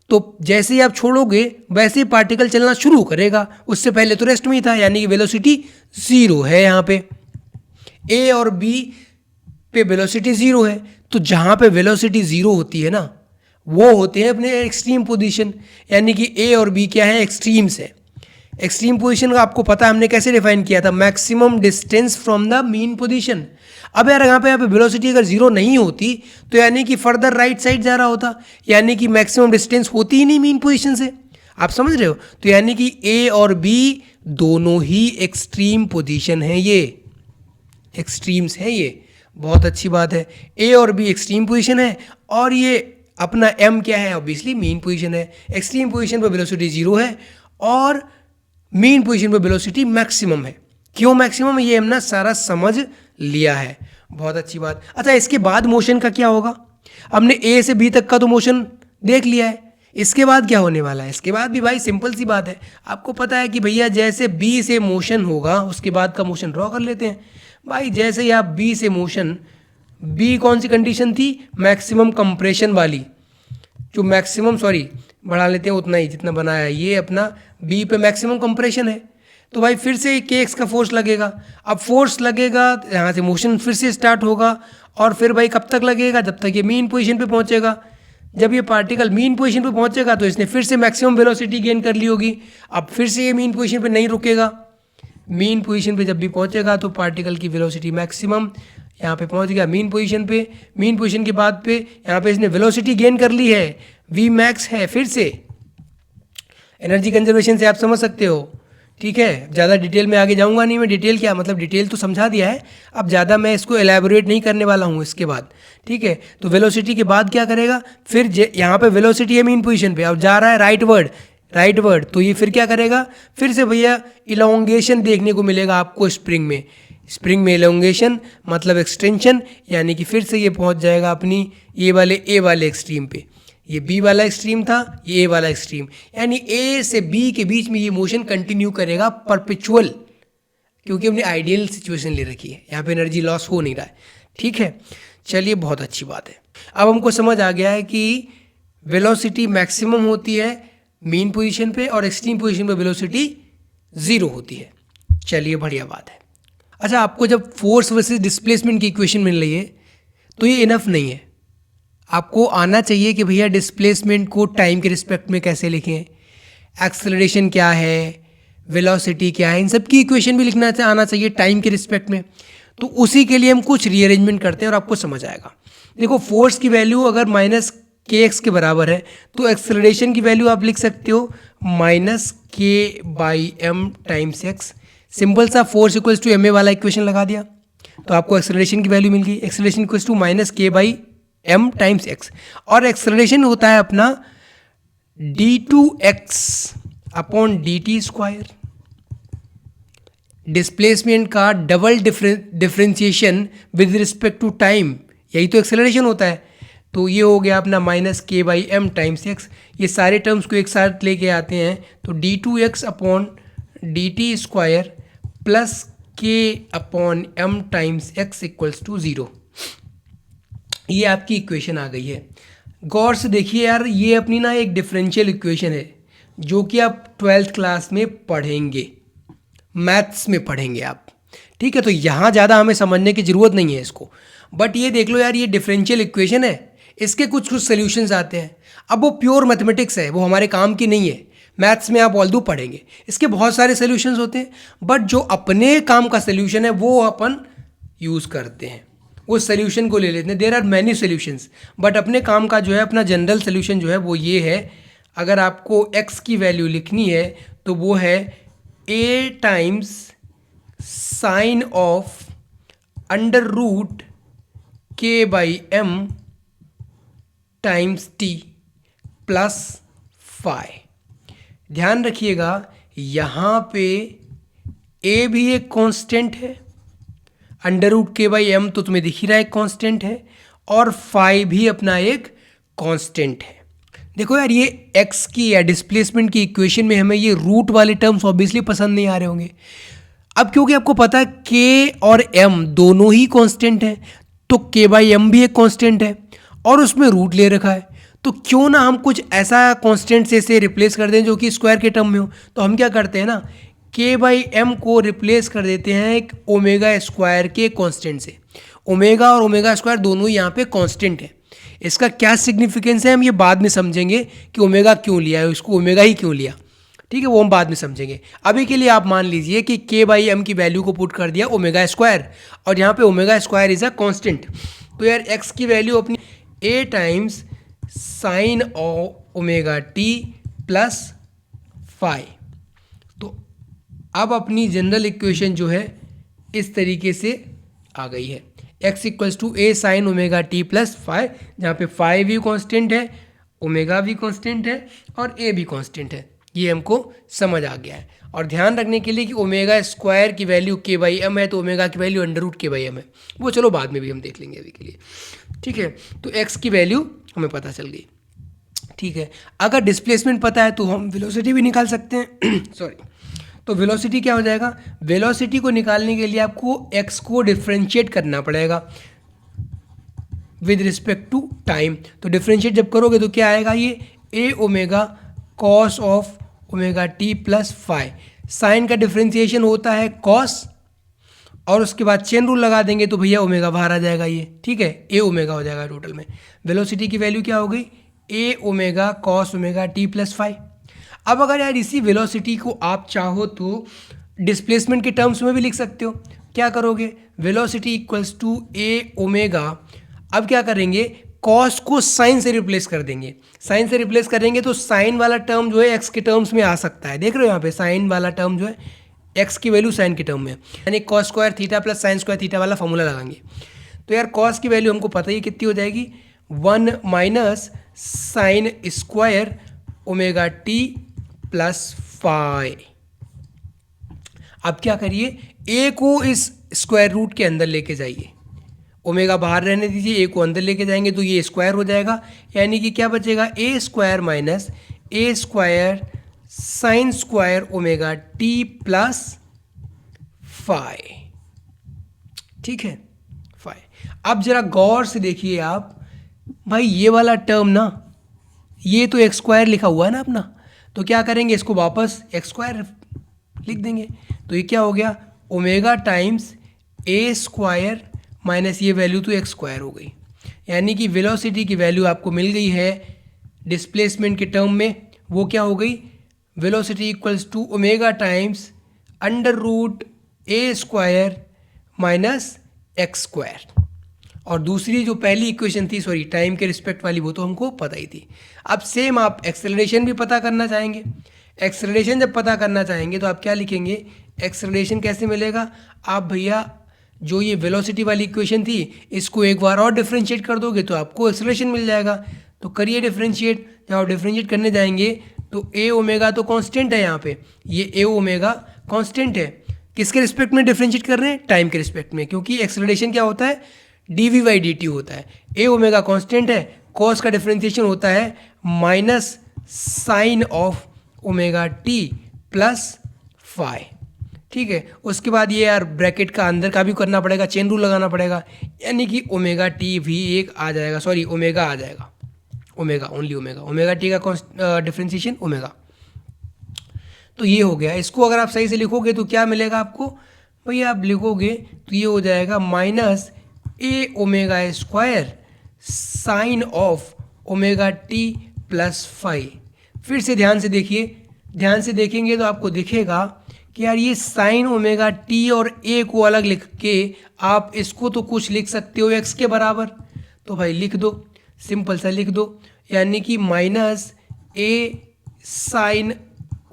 तो जैसे ही आप छोड़ोगे वैसे ही पार्टिकल चलना शुरू करेगा, उससे पहले तो रेस्ट में ही था, यानी कि वेलोसिटी जीरो है। यहाँ पे ए और बी पे वेलोसिटी जीरो है, तो जहाँ पे वेलोसिटी जीरो होती है ना वो होते हैं अपने एक्सट्रीम पोजीशन, यानी कि ए और बी क्या है, एक्सट्रीम्स है। एक्सट्रीम पोजीशन का आपको पता है हमने कैसे डिफाइन किया था, maximum distance from the mean position. अब यार यहाँ पे वेलोसिटी अगर जीरो नहीं होती तो यानी कि फर्दर राइट साइड जा रहा होता, यानी कि मैक्सिमम डिस्टेंस होती ही नहीं मीन पोजीशन से। आप समझ रहे हो, तो यानी कि ए और बी दोनों ही एक्सट्रीम पोजीशन है, ये एक्सट्रीम्स है। ये बहुत अच्छी बात है, ए और बी एक्सट्रीम पोजीशन है और ये अपना एम क्या है, ऑब्वियसली मीन पोजीशन है। एक्सट्रीम पोजीशन पर वेलोसिटी जीरो है और मीन पोजीशन पर वेलोसिटी मैक्सिमम है। क्यों मैक्सिमम, ये हमने सारा समझ लिया है। बहुत अच्छी बात। अच्छा, इसके बाद मोशन का क्या होगा, हमने ए से बी तक का तो मोशन देख लिया है, इसके बाद क्या होने वाला है, इसके बाद भी भाई सिंपल सी बात है, आपको पता है कि भैया जैसे बी से मोशन होगा उसके बाद का मोशन ड्रॉ कर लेते हैं। भाई जैसे ही आप बी से मोशन, बी कौन सी कंडीशन थी, मैक्सिमम कंप्रेशन वाली, जो मैक्सिमम, सॉरी बढ़ा लेते हैं उतना ही जितना बनाया है, ये अपना बी पे मैक्सिमम कंप्रेशन है, तो भाई फिर से के एक्स का फोर्स लगेगा। अब फोर्स लगेगा यहाँ से मोशन फिर से स्टार्ट होगा, और फिर भाई कब तक लगेगा, जब तक ये मीन पोजीशन पे पहुँचेगा। जब ये पार्टिकल मीन पोजीशन पे पहुँचेगा तो इसने फिर से मैक्सिमम वेलोसिटी गेन कर ली होगी, अब फिर से ये मीन पोजीशन पे नहीं रुकेगा। मीन पोजीशन पे जब भी पहुँचेगा तो पार्टिकल की वेलोसिटी मैक्सिमम यहाँ पे पहुँच गया मीन पोजीशन पे। मीन पोजीशन के बाद पे यहाँ पे इसने वेलोसिटी गेन कर ली है, वी मैक्स है। फिर से एनर्जी कंजर्वेशन से आप समझ सकते हो, ठीक है। ज़्यादा डिटेल में आगे जाऊंगा नहीं मैं, डिटेल क्या मतलब, डिटेल तो समझा दिया है, अब ज़्यादा मैं इसको एलैबोरेट नहीं करने वाला हूँ इसके बाद, ठीक है। तो वेलोसिटी के बाद क्या करेगा, फिर यहाँ पे वेलोसिटी है मीन पोजीशन पे, अब जा रहा है राइट वर्ड, तो ये फिर क्या करेगा, फिर से भैया इलोंगेशन देखने को मिलेगा आपको स्प्रिंग में इलोंगेशन मतलब एक्सटेंशन, यानी कि फिर से ये पहुँच जाएगा अपनी ए वाले एक्सट्रीम पे। ये बी वाला एक्सट्रीम था, ये ए वाला एक्सट्रीम, यानी ए से बी के बीच में ये मोशन कंटिन्यू करेगा परपेचुअल, क्योंकि हमने आइडियल सिचुएशन ले रखी है, यहाँ पे एनर्जी लॉस हो नहीं रहा है, ठीक है। चलिए बहुत अच्छी बात है, अब हमको समझ आ गया है कि वेलोसिटी मैक्सिमम होती है मीन पोजीशन पे और एक्सट्रीम पोजीशन पे वेलोसिटी 0 होती है। चलिए बढ़िया बात है। अच्छा, आपको जब फोर्स वर्सेस डिस्प्लेसमेंट की इक्वेशन मिल रही है तो ये इनफ नहीं है, आपको आना चाहिए कि भैया डिस्प्लेसमेंट को टाइम के रिस्पेक्ट में कैसे लिखें, एक्सेलरेशन क्या है, वेलोसिटी क्या है, इन सब की इक्वेशन भी लिखना आना चाहिए टाइम के रिस्पेक्ट में। तो उसी के लिए हम कुछ रीअरेंजमेंट करते हैं और आपको समझ आएगा। देखो, फोर्स की वैल्यू अगर माइनस के एक्स के बराबर है तो एक्सेलरेशन की वैल्यू आप लिख सकते हो minus k by m times x. Simple सा force equals to m a वाला इक्वेशन लगा दिया तो आपको एक्सेलरेशन की वैल्यू मिल गई, acceleration equals to minus k by m times x, और एक्सेलरेशन होता है अपना d2x upon dt square. Displacement का double differentiation with respect to time, यही तो एक्सेलरेशन होता है। तो ये हो गया अपना minus k by m times x, ये सारे टर्म्स को एक साथ लेके आते हैं तो d2x upon dt square plus k upon m times x equals to 0। ये आपकी इक्वेशन आ गई है। गौर से देखिए यार, ये अपनी ना एक डिफरेंशियल इक्वेशन है जो कि आप 12th क्लास में पढ़ेंगे, मैथ्स में पढ़ेंगे आप, ठीक है। तो यहाँ ज़्यादा हमें समझने की ज़रूरत नहीं है इसको, बट ये देख लो यार, ये डिफरेंशियल इक्वेशन है, इसके कुछ सॉल्यूशंस आते हैं। अब वो प्योर मैथमेटिक्स है, वो हमारे काम की नहीं है, मैथ्स में आप ऑल्दो पढ़ेंगे, इसके बहुत सारे सॉल्यूशंस होते हैं, बट जो अपने काम का सॉल्यूशन है वो अपन यूज़ करते हैं, उस सोल्यूशन को ले लेते हैं। There are many solutions, but अपने काम का जो है अपना जनरल सोल्यूशन जो है वो ये है। अगर आपको x की वैल्यू लिखनी है तो वो है a times sine of under root k by m times t plus phi. ध्यान रखिएगा, यहाँ पे a भी एक कांस्टेंट है, under root k by m तो तुम्हें दिख ही रहा है कांस्टेंट है, और फाई भी अपना एक कांस्टेंट है। देखो यार, ये x की या डिस्प्लेसमेंट की इक्वेशन में हमें ये रूट वाले टर्म्स ऑब्वियसली पसंद नहीं आ रहे होंगे। अब क्योंकि आपको पता है k और m दोनों ही कांस्टेंट हैं, तो k बाई एम भी एक कांस्टेंट है और उसमें रूट ले रखा है, तो क्यों ना हम कुछ ऐसा कांस्टेंट से रिप्लेस कर दें जो कि स्क्वायर के टर्म में हो। तो हम क्या करते हैं ना, के बाई एम को रिप्लेस कर देते हैं एक ओमेगा स्क्वायर के कांस्टेंट से। ओमेगा और ओमेगा स्क्वायर दोनों यहाँ पे कांस्टेंट है। इसका क्या सिग्निफिकेंस है हम ये बाद में समझेंगे कि ओमेगा क्यों लिया है, उसको ओमेगा ही क्यों लिया, ठीक है, वो हम बाद में समझेंगे। अभी के लिए आप मान लीजिए कि के बाई एम की वैल्यू को पुट कर दिया ओमेगा स्क्वायर, और यहाँ पे omega square is a constant. तो यार एक्स की वैल्यू अपनी a times sine omega t plus phi. तो अब अपनी जनरल इक्वेशन जो है इस तरीके से आ गई है, x equals to A sine omega t plus phi, जहाँ पे फाई भी कांस्टेंट है, ओमेगा भी कांस्टेंट है और a भी कांस्टेंट है। ये हमको समझ आ गया है। और ध्यान रखने के लिए कि ओमेगा स्क्वायर की वैल्यू के बाई एम है, तो ओमेगा की value under root k by M है, वो चलो बाद में भी हम देख लेंगे अभी के लिए, ठीक है। तो x की वैल्यू हमें पता चल गई। ठीक है। अगर डिस्प्लेसमेंट पता है तो हम वेलोसिटी भी निकाल सकते हैं सॉरी। तो वेलोसिटी क्या हो जाएगा, वेलोसिटी को निकालने के लिए आपको एक्स को डिफ्रेंशिएट करना पड़ेगा विद रिस्पेक्ट टू टाइम। तो डिफ्रेंशिएट जब करोगे तो क्या आएगा, ये a omega cos of omega t plus phi. Sine का डिफ्रेंशिएशन होता है कॉस, और उसके बाद चेन रूल लगा देंगे तो भैया ओमेगा बाहर आ जाएगा ये, ठीक है, ए ओमेगा हो जाएगा टोटल में। वेलोसिटी की वैल्यू क्या हो गई, a omega cos omega t plus phi. अब अगर यार इसी वेलोसिटी को आप चाहो तो डिस्प्लेसमेंट के टर्म्स में भी लिख सकते हो। क्या करोगे, velocity equals to A omega, अब क्या करेंगे, कॉस को साइन से रिप्लेस कर देंगे। साइन से रिप्लेस करेंगे तो साइन वाला टर्म जो है एक्स के टर्म्स में आ सकता है, देख रहे हो यहाँ पे साइन वाला टर्म जो है एक्स की वैल्यू साइन के टर्म में, यानी cos square theta plus sine square theta वाला फॉर्मूला लगाएंगे। तो यार कॉस की वैल्यू हमको पता ही कितनी हो जाएगी, 1 minus sine square omega t plus phi. अब क्या करिए, ए को इस स्क्वायर रूट के अंदर लेके जाइए, ओमेगा बाहर रहने दीजिए, ए को अंदर लेके जाएंगे तो ये स्क्वायर हो जाएगा, यानी कि क्या बचेगा, a square minus a square sine square omega t plus phi, ठीक है, फाई। अब जरा गौर से देखिए आप भाई, ये वाला टर्म ना, ये तो एक्स स्क्वायर लिखा हुआ है ना अपना, तो क्या करेंगे, इसको वापस एक्स स्क्वायर लिख देंगे। तो ये क्या हो गया, ओमेगा टाइम्स ए स्क्वायर माइनस ये वैल्यू तो एक्स स्क्वायर हो गई, यानी कि वेलोसिटी की वैल्यू आपको मिल गई है डिस्प्लेसमेंट के टर्म में, वो क्या हो गई, velocity equals to omega times under root A square minus x square. और दूसरी जो पहली इक्वेशन थी, सॉरी टाइम के रिस्पेक्ट वाली, वो तो हमको पता ही थी। अब सेम आप एक्सेलरेशन भी पता करना चाहेंगे, एक्सेलरेशन जब पता करना चाहेंगे तो आप क्या लिखेंगे, एक्सेलरेशन कैसे मिलेगा, आप भैया जो ये वेलोसिटी वाली इक्वेशन थी इसको एक बार और डिफरेंशिएट कर दोगे तो आपको एक्सेलरेशन मिल जाएगा। तो करिए डिफरेंशिएट, जब आप डिफरेंशिएट करने जाएंगे तो ए ओमेगा तो कांस्टेंट है यहाँ पे, ये ए ओमेगा कांस्टेंट है, किसके रिस्पेक्ट में डिफरेंशिएट कर रहे हैं, टाइम के रिस्पेक्ट में, क्योंकि एक्सेलरेशन क्या होता है, d v by d t होता है। ए ओमेगा कांस्टेंट है, कॉस का डिफरेंशिएशन होता है minus sine of omega t plus phi, ठीक है। उसके बाद ये यार ब्रैकेट का अंदर का भी करना पड़ेगा, चेन रूल लगाना पड़ेगा, यानी कि ओमेगा टी भी एक आ जाएगा, सॉरी ओमेगा आ जाएगा, omega only omega, omega T का डिफरेंशिएशन ओमेगा। तो ये हो गया, इसको अगर आप सही से लिखोगे तो क्या मिलेगा आपको, भैया आप लिखोगे तो ये हो जाएगा minus A omega square sine of omega t plus phi. फिर से ध्यान से देखिए, ध्यान से देखेंगे तो आपको दिखेगा कि यार ये साइन ओमेगा टी और ए को अलग लिख के आप इसको तो कुछ लिख सकते हो एक्स के बराबर, तो भाई लिख दो, सिंपल सा लिख दो, यानी कि minus a sine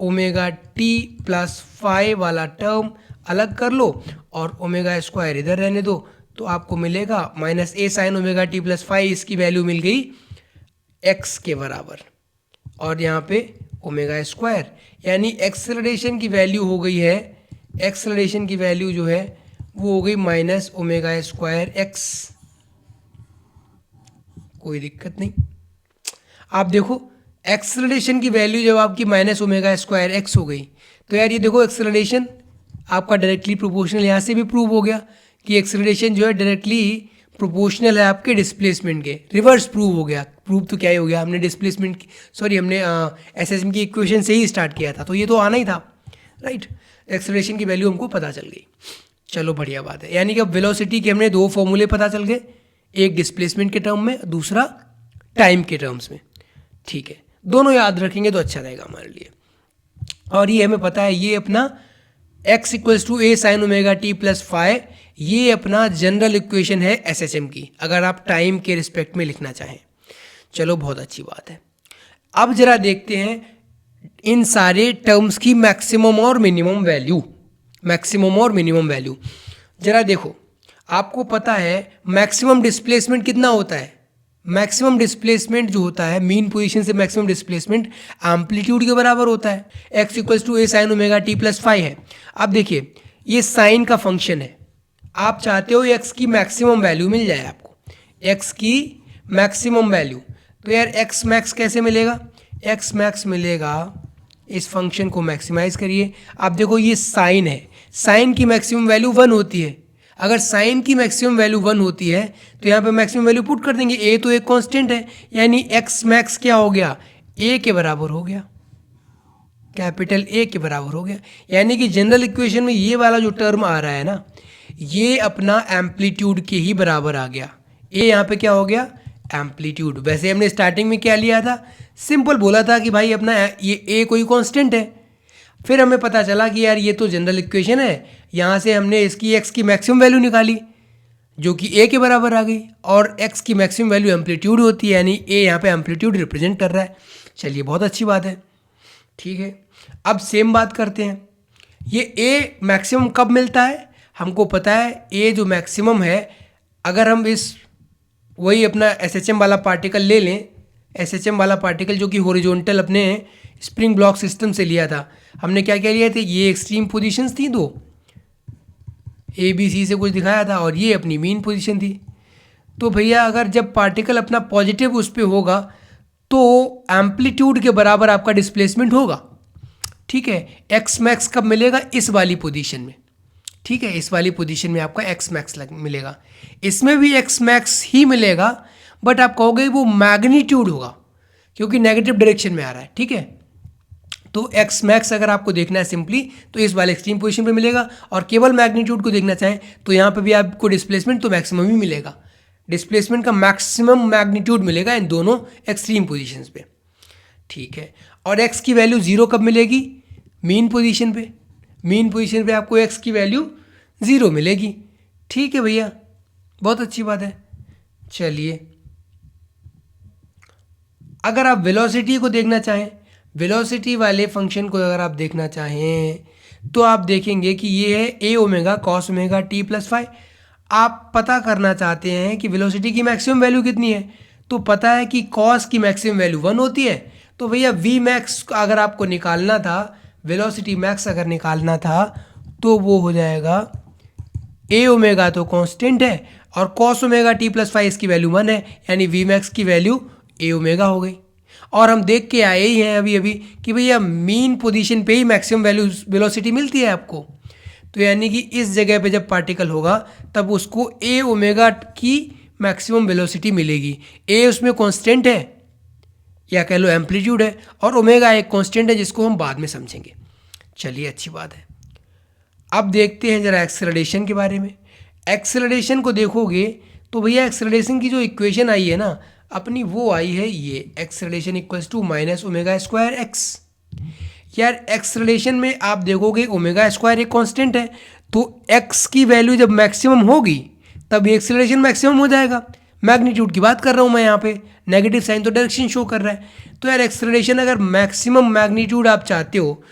omega t plus phi वाला टर्म अलग कर लो और ओमेगा स्क्वायर इधर रहने दो, तो आपको मिलेगा minus a sine omega t plus phi, इसकी वैल्यू मिल गई एक्स के बराबर, और यहाँ पे ओमेगा स्क्वायर, यानी एक्सेलरेशन की वैल्यू हो गई है, एक्सेलरेशन की वैल्यू जो है वो हो गई माइनस ओमेगा स्क्वायर एक्स। कोई दिक्कत नहीं, आप देखो एक्सेलरेशन की वैल्यू जब आपकी माइनस ओमेगा स्क्वायर एक्स हो गई, तो यार ये देखो एक्सेलरेशन आपका डायरेक्टली प्रोपोर्शनल, यहाँ से भी प्रूव हो गया कि एक्सेलरेशन जो है डायरेक्टली प्रोपोर्शनल है आपके डिस्प्लेसमेंट के, रिवर्स प्रूव हो गया। प्रूव तो क्या ही हो गया, हमने डिस्प्लेसमेंट की, सॉरी हमने एसएसएम की इक्वेशन से ही स्टार्ट किया था, तो ये तो आना ही था, राइट। एक्सेलरेशन की वैल्यू हमको पता चल गई, चलो बढ़िया बात है। यानी कि अब वेलोसिटी के हमने दो फॉर्मूले पता चल गए, एक डिस्प्लेसमेंट के टर्म में, दूसरा टाइम के टर्म्स में, ठीक है। दोनों याद रखेंगे तो अच्छा रहेगा हमारे लिए। और ये हमें पता है, ये अपना x equals to A sine omega t plus phi, ये अपना जनरल इक्वेशन है एसएचएम की, अगर आप टाइम के रिस्पेक्ट में लिखना चाहें। चलो बहुत अच्छी बात है। अब जरा देखते हैं इन सारे टर्म्स की मैक्सिमम और मिनिमम वैल्यू, मैक्सिमम और मिनिमम वैल्यू जरा देखो। आपको पता है मैक्सिमम डिस्प्लेसमेंट कितना होता है, मैक्सिमम डिस्प्लेसमेंट जो होता है मीन पोजीशन से मैक्सिमम डिस्प्लेसमेंट एम्पलीट्यूड के बराबर होता है, x equals to A sine omega t plus phi है। अब देखिए ये साइन का फंक्शन है, आप चाहते हो x की मैक्सिमम वैल्यू मिल जाए आपको, x की मैक्सिमम वैल्यू, तो यार एक्स मैक्स कैसे मिलेगा? एक्स मैक्स मिलेगा, इस फंक्शन को मैक्सिमाइज करिए। आप देखो ये साइन है, साइन की मैक्सिमम वैल्यू 1 होती है। अगर साइन की मैक्सिमम वैल्यू 1 होती है तो यहाँ पे मैक्सिमम वैल्यू पुट कर देंगे। ए तो एक कांस्टेंट है, यानी एक्स मैक्स क्या हो गया? ए के बराबर हो गया, कैपिटल ए के बराबर हो गया। यानी कि जनरल इक्वेशन में ये वाला जो टर्म आ रहा है ना, ये अपना एम्पलीट्यूड के ही बराबर आ गया। ए यहाँ पे क्या हो गया? एम्पलीट्यूड। वैसे हमने स्टार्टिंग में क्या लिया था? सिंपल बोला था कि भाई अपना ये ए कोई कांस्टेंट है। फिर हमें पता चला कि यार ये तो जनरल इक्वेशन है, यहाँ से हमने इसकी एक्स की मैक्सिमम वैल्यू निकाली जो कि ए के बराबर आ गई, और एक्स की मैक्सिमम वैल्यू एम्पलीट्यूड होती है, यानी ए यहाँ पे एम्पलीट्यूड रिप्रेजेंट कर रहा है। चलिए बहुत अच्छी बात है, ठीक है। अब सेम बात करते हैं, ये ए मैक्सिमम कब मिलता है? हमको पता है ए जो मैक्सिमम है, अगर हम इस वही अपना एसएचएम वाला पार्टिकल ले लें, एसएचएम वाला पार्टिकल जो कि हॉरिजॉन्टल अपने स्प्रिंग ब्लॉक सिस्टम से लिया था। हमने क्या क्या लिया था? ये एक्सट्रीम पोजीशंस थी दो, ए बी सी से कुछ दिखाया था, और ये अपनी मीन पोजीशन थी। तो भैया अगर जब पार्टिकल अपना पॉजिटिव उस पर होगा तो एम्पलीट्यूड के बराबर आपका डिस्प्लेसमेंट होगा, ठीक है। एक्स मैक्स कब मिलेगा? इस वाली पोजीशन में, ठीक है, इस वाली पोजीशन में आपका एक्स मैक्स मिलेगा। इसमें भी एक्स मैक्स ही मिलेगा, बट आप कहोगे वो मैग्नीट्यूड होगा क्योंकि नेगेटिव डायरेक्शन में आ रहा है, ठीक है। तो एक्स मैक्स अगर आपको देखना है सिंपली तो इस वाले एक्सट्रीम पोजीशन पे मिलेगा, और केवल मैग्नीट्यूड को देखना चाहें तो यहाँ पे भी आपको डिस्प्लेसमेंट तो मैक्सिमम ही मिलेगा। डिस्प्लेसमेंट का मैक्सिमम मैग्नीट्यूड मिलेगा इन दोनों एक्सट्रीम पोजीशंस पे, ठीक है। और एक्स की वैल्यू 0 कब मिलेगी? मीन पोजीशन पे। मीन पोजीशन पे आपको एक्स की वैल्यू 0 मिलेगी, ठीक है भैया, बहुत अच्छी बात है। चलिए अगर आप वेलोसिटी को देखना चाहें, वेलोसिटी वाले फंक्शन को अगर आप देखना चाहें तो आप देखेंगे कि ये है ए omega cos omega t plus five. आप पता करना चाहते हैं कि वेलोसिटी की मैक्सिमम वैल्यू कितनी है, तो पता है कि कॉस की मैक्सिमम वैल्यू 1 होती है। तो भैया वी मैक्स अगर आपको निकालना था, वेलोसिटी मैक्स अगर निकालना था तो वो हो जाएगा ए ओमेगा तो कांस्टेंट है, और cos omega t plus five इसकी वैल्यू 1 है, यानी वी मैक्स की वैल्यू ए ओमेगा हो गई। और हम देख के आए ही हैं अभी अभी कि भैया मीन पोजीशन पे ही मैक्सिमम वैल्यू वेलोसिटी मिलती है आपको। तो यानी कि इस जगह पे जब पार्टिकल होगा तब उसको ए ओमेगा की मैक्सिमम वेलोसिटी मिलेगी। ए उसमें कांस्टेंट है या कह लो एम्पलीट्यूड है, और ओमेगा एक कांस्टेंट है जिसको हम बाद में समझेंगे। चलिए अच्छी बात है। अब देखते हैं ज़रा एक्सेलरेशन के बारे में। एक्सेलरेशन को देखोगे तो भैया एक्सेलरेशन की जो इक्वेशन आई है ना अपनी, वो आई है ये acceleration equals to minus omega square x. यार एक्सेलरेशन में आप देखोगे ओमेगा स्क्वायर एक कांस्टेंट है, तो एक्स की वैल्यू जब मैक्सिमम होगी तब ये एक्सेलरेशन मैक्सिमम हो जाएगा। मैग्नीट्यूड की बात कर रहा हूँ मैं यहाँ पे, नेगेटिव साइन तो डायरेक्शन शो कर रहा है। तो यार एक्सेलरेशन अगर मैक्सिमम मैग्नीट्यूड आप चाहते हो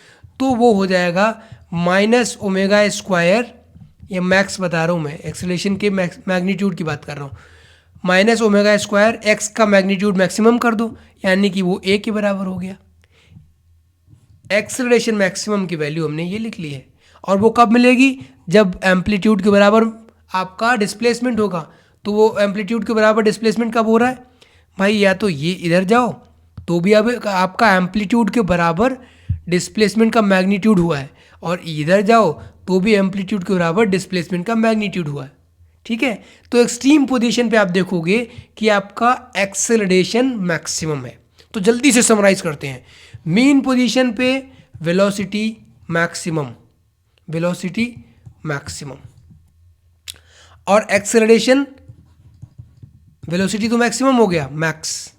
तो वो हो जाएगा माइनस ओमेगा स्क्वायर, ये मैक्स बता रहा हूँ मैं, एक्सेलरेशन के मैग्नीट्यूड की बात कर रहा हूँ, माइनस ओमेगा स्क्वायर एक्स का मैग्नीट्यूड मैक्सिमम कर दो, यानी कि वो ए के बराबर हो गया। एक्सेलरेशन मैक्सिमम की वैल्यू हमने ये लिख ली है, और वो कब मिलेगी? जब एम्पलीट्यूड के बराबर आपका डिस्प्लेसमेंट होगा। तो वो एम्पलीट्यूड के बराबर डिस्प्लेसमेंट कब हो रहा है भाई? या तो ये इधर जाओ तो भी अब आपका एम्पलीट्यूड के बराबर डिस्प्लेसमेंट का मैग्नीट्यूड हुआ है, और इधर जाओ तो भी एम्पलीट्यूड के बराबर डिस्प्लेसमेंट का मैग्नीट्यूड हुआ है, ठीक है। तो एक्सट्रीम पोजीशन पे आप देखोगे कि आपका एक्सेलरेशन मैक्सिमम है। तो जल्दी से समराइज करते हैं। मीन पोजीशन पे वेलोसिटी मैक्सिमम, वेलोसिटी मैक्सिमम, और एक्सेलरेशन, वेलोसिटी तो मैक्सिमम हो गया मैक्स,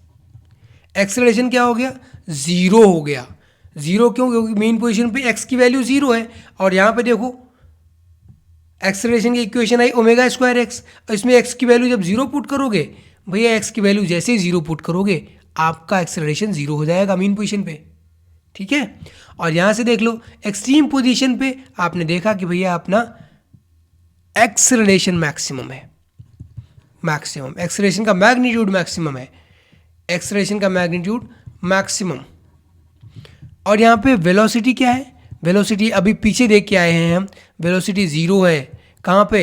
एक्सेलरेशन क्या हो गया? 0 हो गया। 0 क्यों? क्योंकि मीन पोजीशन पे एक्स की वैल्यू 0 है, और यहाँ पे देखो एक्सेलरेशन की इक्वेशन आई ओमेगा स्क्वायर एक्स, इसमें एक्स की वैल्यू जब 0 पुट करोगे भैया, एक्स की वैल्यू जैसे ही 0 पुट करोगे आपका एक्सेलरेशन 0 हो जाएगा मीन पोजीशन पे, ठीक है। और यहाँ से देख लो एक्सट्रीम पोजीशन पे आपने देखा कि भैया अपना एक्सेलरेशन मैक्सिमम है, मैक्सिमम एक्सेलरेशन का मैग्नीट्यूड मैक्सिमम है, एक्सेलरेशन का मैग्नीट्यूड मैक्सिमम। और यहाँ पे वेलोसिटी क्या है? वेलोसिटी अभी पीछे देख के आए हैं हम, वेलोसिटी 0 है। कहाँ पे?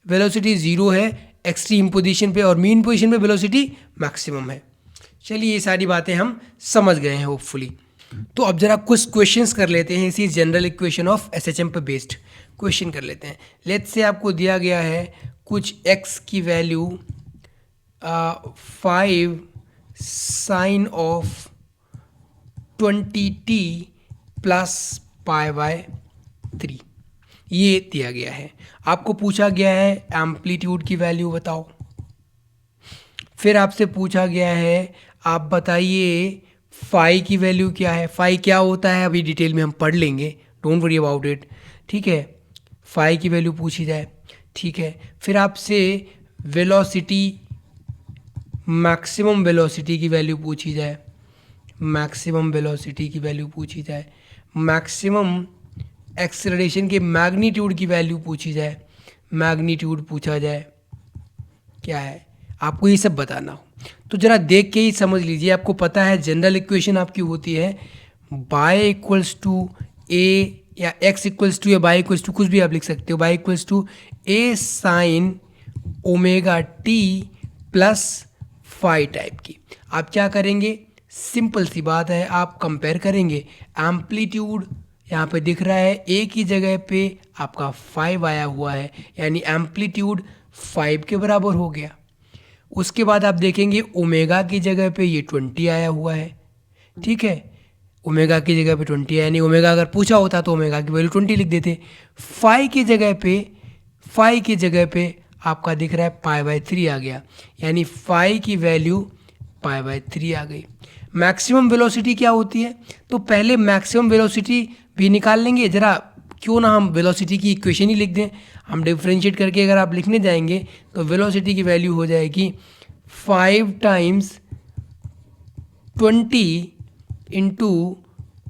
वेलोसिटी 0 है एक्सट्रीम पोजीशन पे, और मीन पोजीशन पे वेलोसिटी मैक्सिमम है। चलिए ये सारी बातें हम समझ गए हैं होपफुली। तो अब जरा कुछ क्वेश्चंस कर लेते हैं इसी जनरल इक्वेशन ऑफ एसएचएम पे बेस्ड क्वेश्चन कर लेते हैं। लेट्स से आपको दिया गया है कुछ x की value 5 sine of 20t plus pi by 3 ये दिया गया है। आपको पूछा गया है एम्पलीट्यूड की वैल्यू बताओ। फिर आपसे पूछा गया है आप बताइए फाई की वैल्यू क्या है। फाई क्या होता है अभी डिटेल में हम पढ़ लेंगे, डोंट वरी अबाउट इट, ठीक है। फाई की वैल्यू पूछी जाए, ठीक है। फिर आपसे वेलोसिटी, मैक्सिमम वेलोसिटी की वैल्यू पूछी जाए, मैक्सिमम वेलोसिटी की वैल्यू पूछी जाए, मैक्सिमम एक्सेलरेशन के मैग्नीट्यूड की वैल्यू पूछी जाए, मैग्नीट्यूड पूछा जाए क्या है, आपको ये सब बताना हो तो ज़रा देख के ही समझ लीजिए। आपको पता है जनरल इक्वेशन आपकी होती है y इक्वल्स टू ए या x इक्वल्स टू या y इक्वल्स टू, कुछ भी आप लिख सकते हो, y equals to A sine omega t plus phi type की। आप क्या करेंगे, सिंपल सी बात है, आप कंपेयर करेंगे एम्पलीट्यूड यहाँ पे दिख रहा है ए की जगह पे आपका 5 आया हुआ है, यानी एम्पलीट्यूड 5 के बराबर हो गया। उसके बाद आप देखेंगे ओमेगा की जगह पे ये 20 आया हुआ है, ठीक है। ओमेगा की जगह पे 20 है, यानी ओमेगा अगर पूछा होता तो ओमेगा की वैल्यू 20 लिख देते। फाई की जगह पे आपका दिख रहा है पाई बाय 3 आ गया, यानी फाई की वैल्यू पाई बाय 3 आ गई। मैक्सिमम वेलोसिटी क्या होती है, तो पहले मैक्सिमम वेलोसिटी भी निकाल लेंगे। ज़रा क्यों ना हम वेलोसिटी की इक्वेशन ही लिख दें, हम डिफ्रेंशिएट करके अगर आप लिखने जाएंगे तो वेलोसिटी की वैल्यू हो जाएगी 5 times 20 into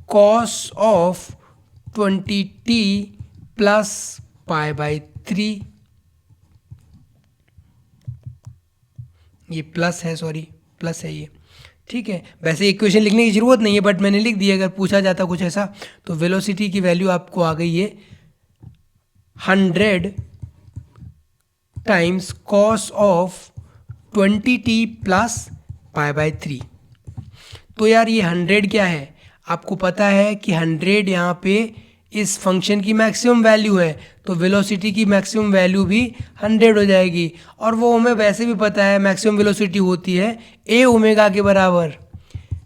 cos of 20t plus pi by 3। ये प्लस है, सॉरी प्लस है ये, ठीक है। वैसे इक्वेशन लिखने की ज़रूरत नहीं है बट मैंने लिख दिया, अगर पूछा जाता कुछ ऐसा तो वेलोसिटी की वैल्यू आपको आ गई है 100 times cos of 20t plus pi by 3। तो यार ये 100 क्या है, आपको पता है कि 100 यहाँ पे इस फंक्शन की मैक्सिमम वैल्यू है, तो वेलोसिटी की मैक्सिमम वैल्यू भी 100 हो जाएगी। और वो हमें वैसे भी पता है मैक्सिमम वेलोसिटी होती है ए ओमेगा के बराबर।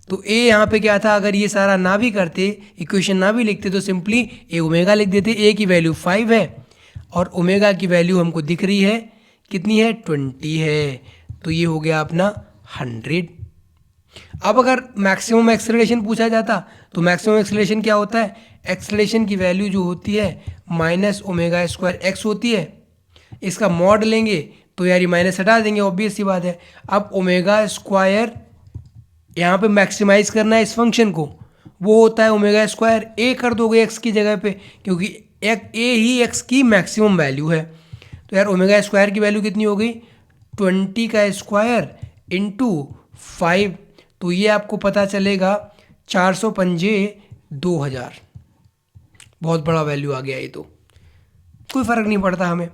तो ए यहाँ पे क्या था, अगर ये सारा ना भी करते, इक्वेशन ना भी लिखते तो सिंपली ए ओमेगा लिख देते। ए की वैल्यू 5 है और ओमेगा की वैल्यू हमको दिख रही है कितनी है, 20 है, तो ये हो गया अपना 100। अब अगर मैक्सिमम एक्सेलरेशन पूछा जाता तो मैक्सिमम एक्सेलरेशन क्या होता है, एक्सेलरेशन की वैल्यू जो होती है माइनस ओमेगा स्क्वायर एक्स होती है। इसका मॉड लेंगे तो यार ये माइनस हटा देंगे, ऑब्वियस सी बात है। अब ओमेगा स्क्वायर यहाँ पे मैक्सिमाइज करना है इस फंक्शन को, वो होता है ओमेगा स्क्वायर ए कर दोगे एक्स की जगह पे, क्योंकि ए ही एक्स की मैक्सिमम वैल्यू है। तो यार ओमेगा स्क्वायर की वैल्यू कितनी हो गई, 20 का स्क्वायर इंटू 5, तो ये आपको पता चलेगा 405 2000। बहुत बड़ा वैल्यू आ गया ये, तो कोई फ़र्क नहीं पड़ता हमें।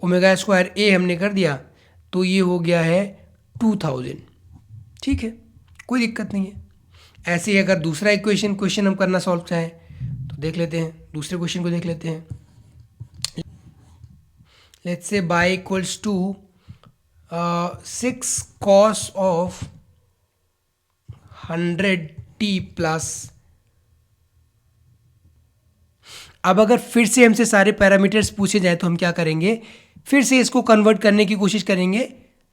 ओमेगा स्क्वायर ए हमने कर दिया तो ये हो गया है 2000, ठीक है, कोई दिक्कत नहीं है। ऐसे ही अगर दूसरा क्वेश्चन हम करना सॉल्व चाहें तो देख लेते हैं, दूसरे क्वेश्चन को देख लेते हैं। Let's say y equals to 6 cos of 100t plus. अब अगर फिर से हमसे सारे पैरामीटर्स पूछे जाए तो हम क्या करेंगे, फिर से इसको कन्वर्ट करने की कोशिश करेंगे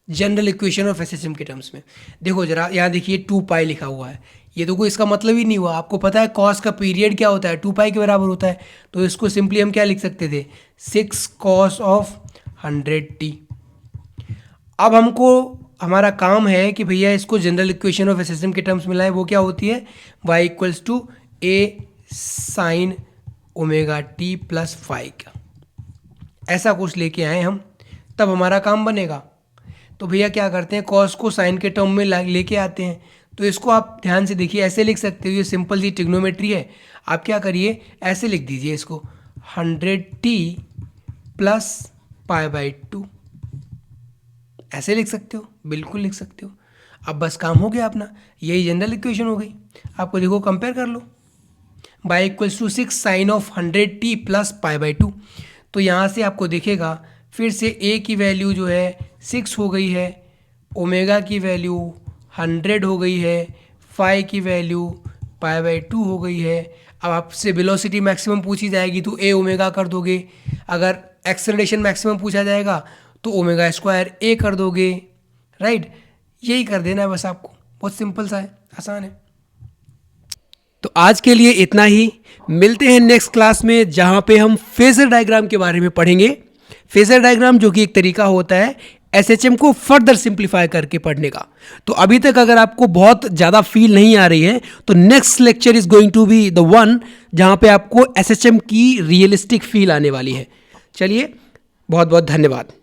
जनरल इक्वेशन ऑफ एसएचएम के टर्म्स में। देखो जरा यहाँ देखिए 2 पाई लिखा हुआ है, ये तो कोई इसका मतलब ही नहीं हुआ। आपको पता है कॉस का पीरियड क्या होता है, 2 पाई के बराबर होता है। तो इसको सिंपली हम क्या लिख सकते थे, 6 कॉस ऑफ 100t। अब हमको हमारा काम है कि भैया इसको जनरल इक्वेशन ऑफ एसएचएम के टर्म्स में लाए। वो क्या होती है, y equals to A sine omega t plus 5 का, ऐसा कुछ लेके आए हम, तब हमारा काम बनेगा। तो भैया क्या करते हैं, कॉस को साइन के टर्म में लेके आते हैं। तो इसको आप ध्यान से देखिए, ऐसे लिख सकते हो, ये सिंपल सी ट्रिग्नोमेट्री है। आप क्या करिए, ऐसे लिख दीजिए इसको 100t प्लस पाई बाई 2, ऐसे लिख सकते हो, बिल्कुल लिख सकते हो। अब बस काम हो गया अपना, यही जनरल इक्वेशन हो गई। आपको देखो कंपेयर कर लो, y equals to 6 sine of 100t plus pi by 2। तो यहाँ से आपको दिखेगा फिर से a की वैल्यू जो है 6 हो गई है, ओमेगा की वैल्यू 100 हो गई है, फाई की वैल्यू पाई बाई 2 हो गई है। अब आपसे वेलोसिटी मैक्सिमम पूछी जाएगी तो a ओमेगा कर दोगे, अगर एक्सेलरेशन मैक्सिमम पूछा जाएगा तो ओमेगा स्क्वायर a कर दोगे, राइट। यही कर देना है बस आपको, बहुत सिंपल सा है, आसान है। तो आज के लिए इतना ही, मिलते हैं नेक्स्ट क्लास में जहां पे हम फेजर डायग्राम के बारे में पढ़ेंगे। फेजर डायग्राम जो कि एक तरीका होता है एसएचएम को फर्दर सिंप्लीफाई करके पढ़ने का। तो अभी तक अगर आपको बहुत ज़्यादा फील नहीं आ रही है तो next lecture is going to be the one जहां पे आपको एसएचएम की रियलिस्टिक फील आने वाली है। चलिए, बहुत बहुत धन्यवाद।